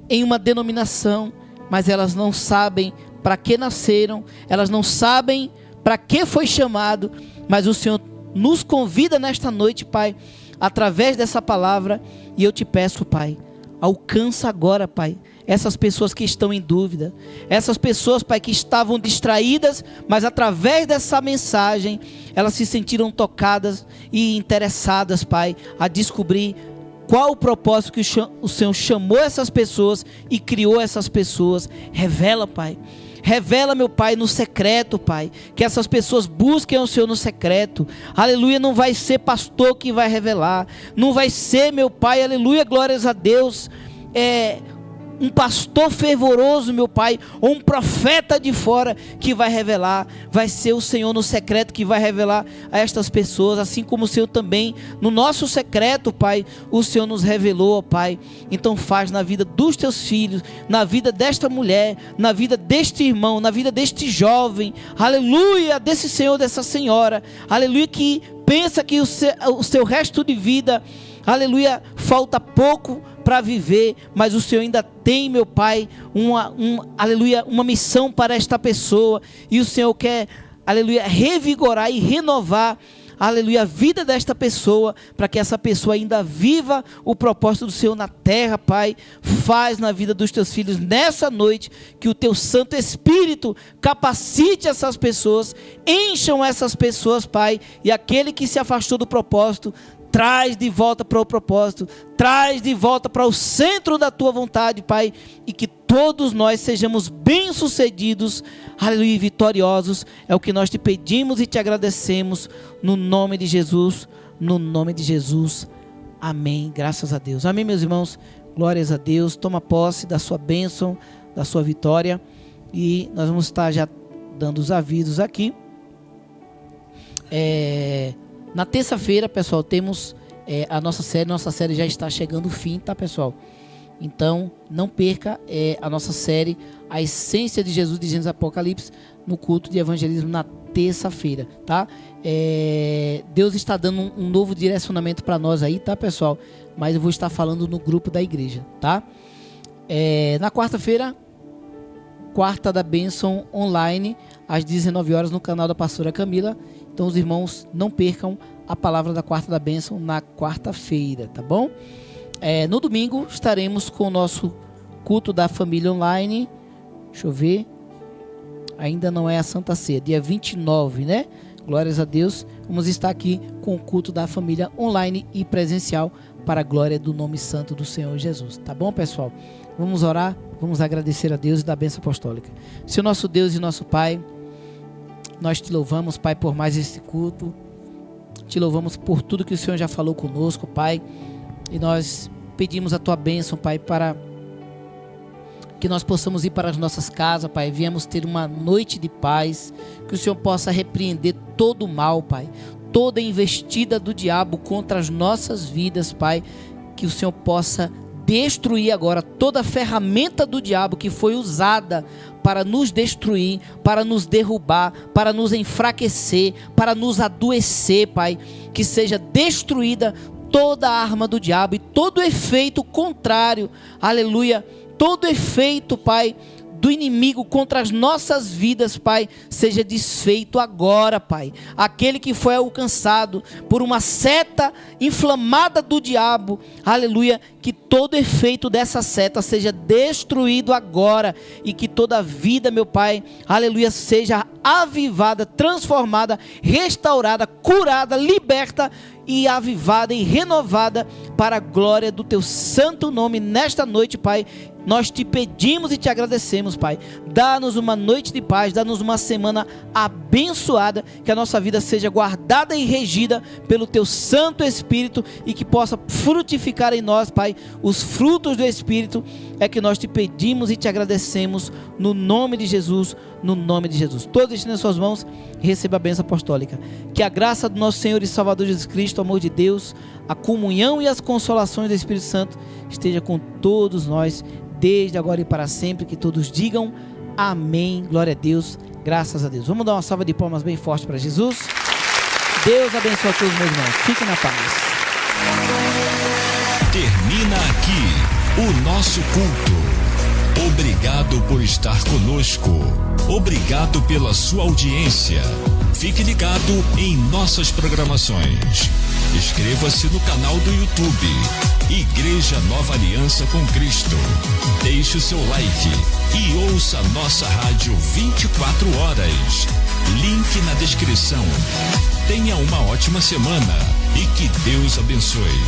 [SPEAKER 2] em uma denominação, mas elas não sabem para que nasceram, elas não sabem para que foi chamado, mas o Senhor nos convida nesta noite, Pai, através dessa palavra, e eu te peço, Pai, alcança agora, Pai, essas pessoas que estão em dúvida, essas pessoas, Pai, que estavam distraídas, mas através dessa mensagem, elas se sentiram tocadas e interessadas, Pai, a descobrir qual o propósito que o Senhor chamou essas pessoas e criou essas pessoas. Revela, Pai. Revela, meu Pai, no secreto, Pai, que essas pessoas busquem o Senhor no secreto. Aleluia, não vai ser pastor que vai revelar, não vai ser, meu Pai, aleluia, glórias a Deus, um pastor fervoroso, meu Pai, ou um profeta de fora que vai revelar. Vai ser o Senhor no secreto que vai revelar a estas pessoas, assim como o Senhor também, no nosso secreto, Pai, o Senhor nos revelou, ó Pai. Então faz na vida dos teus filhos, na vida desta mulher, na vida deste irmão, na vida deste jovem, aleluia, desse senhor, dessa senhora, aleluia, que pensa que o seu resto de vida, aleluia, falta pouco para viver, mas o Senhor ainda tem, meu Pai, aleluia, uma missão para esta pessoa, e o Senhor quer, aleluia, revigorar e renovar, aleluia, a vida desta pessoa, para que essa pessoa ainda viva o propósito do Senhor na terra, Pai. Faz na vida dos teus filhos nessa noite, que o teu Santo Espírito capacite essas pessoas, encham essas pessoas, Pai, e aquele que se afastou do propósito, traz de volta para o propósito, traz de volta para o centro da tua vontade, Pai, e que todos nós sejamos bem-sucedidos, aleluia, e vitoriosos. É o que nós te pedimos e te agradecemos, no nome de Jesus, amém, graças a Deus, amém, meus irmãos, glórias a Deus. Toma posse da sua bênção, da sua vitória, e nós vamos estar já dando os avisos aqui. Na terça-feira, pessoal, temos a nossa série já está chegando ao fim, tá, pessoal? Então, não perca a nossa série, A Essência de Jesus de Gênesis Apocalipse, no culto de evangelismo na terça-feira, tá? Deus está dando um novo direcionamento para nós aí, tá, pessoal? Mas eu vou estar falando no grupo da igreja, tá? Na quarta-feira, Quarta da Bênção online, às 19 horas, no canal da pastora Camila. Então os irmãos não percam a palavra da Quarta da Bênção na quarta-feira, tá bom? No domingo estaremos com o nosso culto da família online. Deixa eu ver. Ainda não é a Santa Ceia, dia 29, né? Glórias a Deus. Vamos estar aqui com o culto da família online e presencial, para a glória do nome santo do Senhor Jesus. Tá bom, pessoal? Vamos orar, vamos agradecer a Deus e dar a bênção apostólica. Senhor nosso Deus e nosso Pai, nós te louvamos, Pai, por mais esse culto. Te louvamos por tudo que o Senhor já falou conosco, Pai. E nós pedimos a tua bênção, Pai, para que nós possamos ir para as nossas casas, Pai. Viemos ter uma noite de paz. Que o Senhor possa repreender todo o mal, Pai. Toda investida do diabo contra as nossas vidas, Pai. Que o Senhor possa destruir agora toda a ferramenta do diabo que foi usada para nos destruir, para nos derrubar, para nos enfraquecer, para nos adoecer, Pai. Que seja destruída toda a arma do diabo e todo efeito contrário, aleluia, todo efeito, Pai, do inimigo contra as nossas vidas, Pai, seja desfeito agora, Pai. Aquele que foi alcançado por uma seta inflamada do diabo, aleluia, que todo efeito dessa seta seja destruído agora e que toda vida, meu Pai, aleluia, seja avivada, transformada, restaurada, curada, liberta e avivada e renovada para a glória do teu santo nome nesta noite, Pai. Nós te pedimos e te agradecemos, Pai. Dá-nos uma noite de paz, dá-nos uma semana abençoada, que a nossa vida seja guardada e regida pelo teu Santo Espírito e que possa frutificar em nós, Pai, os frutos do Espírito. É que nós te pedimos e te agradecemos no nome de Jesus, no nome de Jesus. Todos estão nas suas mãos e receba a bênção apostólica. Que a graça do nosso Senhor e Salvador Jesus Cristo, o amor de Deus, a comunhão e as consolações do Espírito Santo esteja com todos nós, desde agora e para sempre. Que todos digam amém, glória a Deus, graças a Deus. Vamos dar uma salva de palmas bem forte para Jesus. Deus abençoe a todos, meus irmãos. Fiquem na paz.
[SPEAKER 1] Termina aqui o nosso culto. Obrigado por estar conosco. Obrigado pela sua audiência. Fique ligado em nossas programações. Inscreva-se no canal do YouTube Igreja Nova Aliança com Cristo. Deixe o seu like e ouça nossa rádio 24 horas. Link na descrição. Tenha uma ótima semana e que Deus abençoe.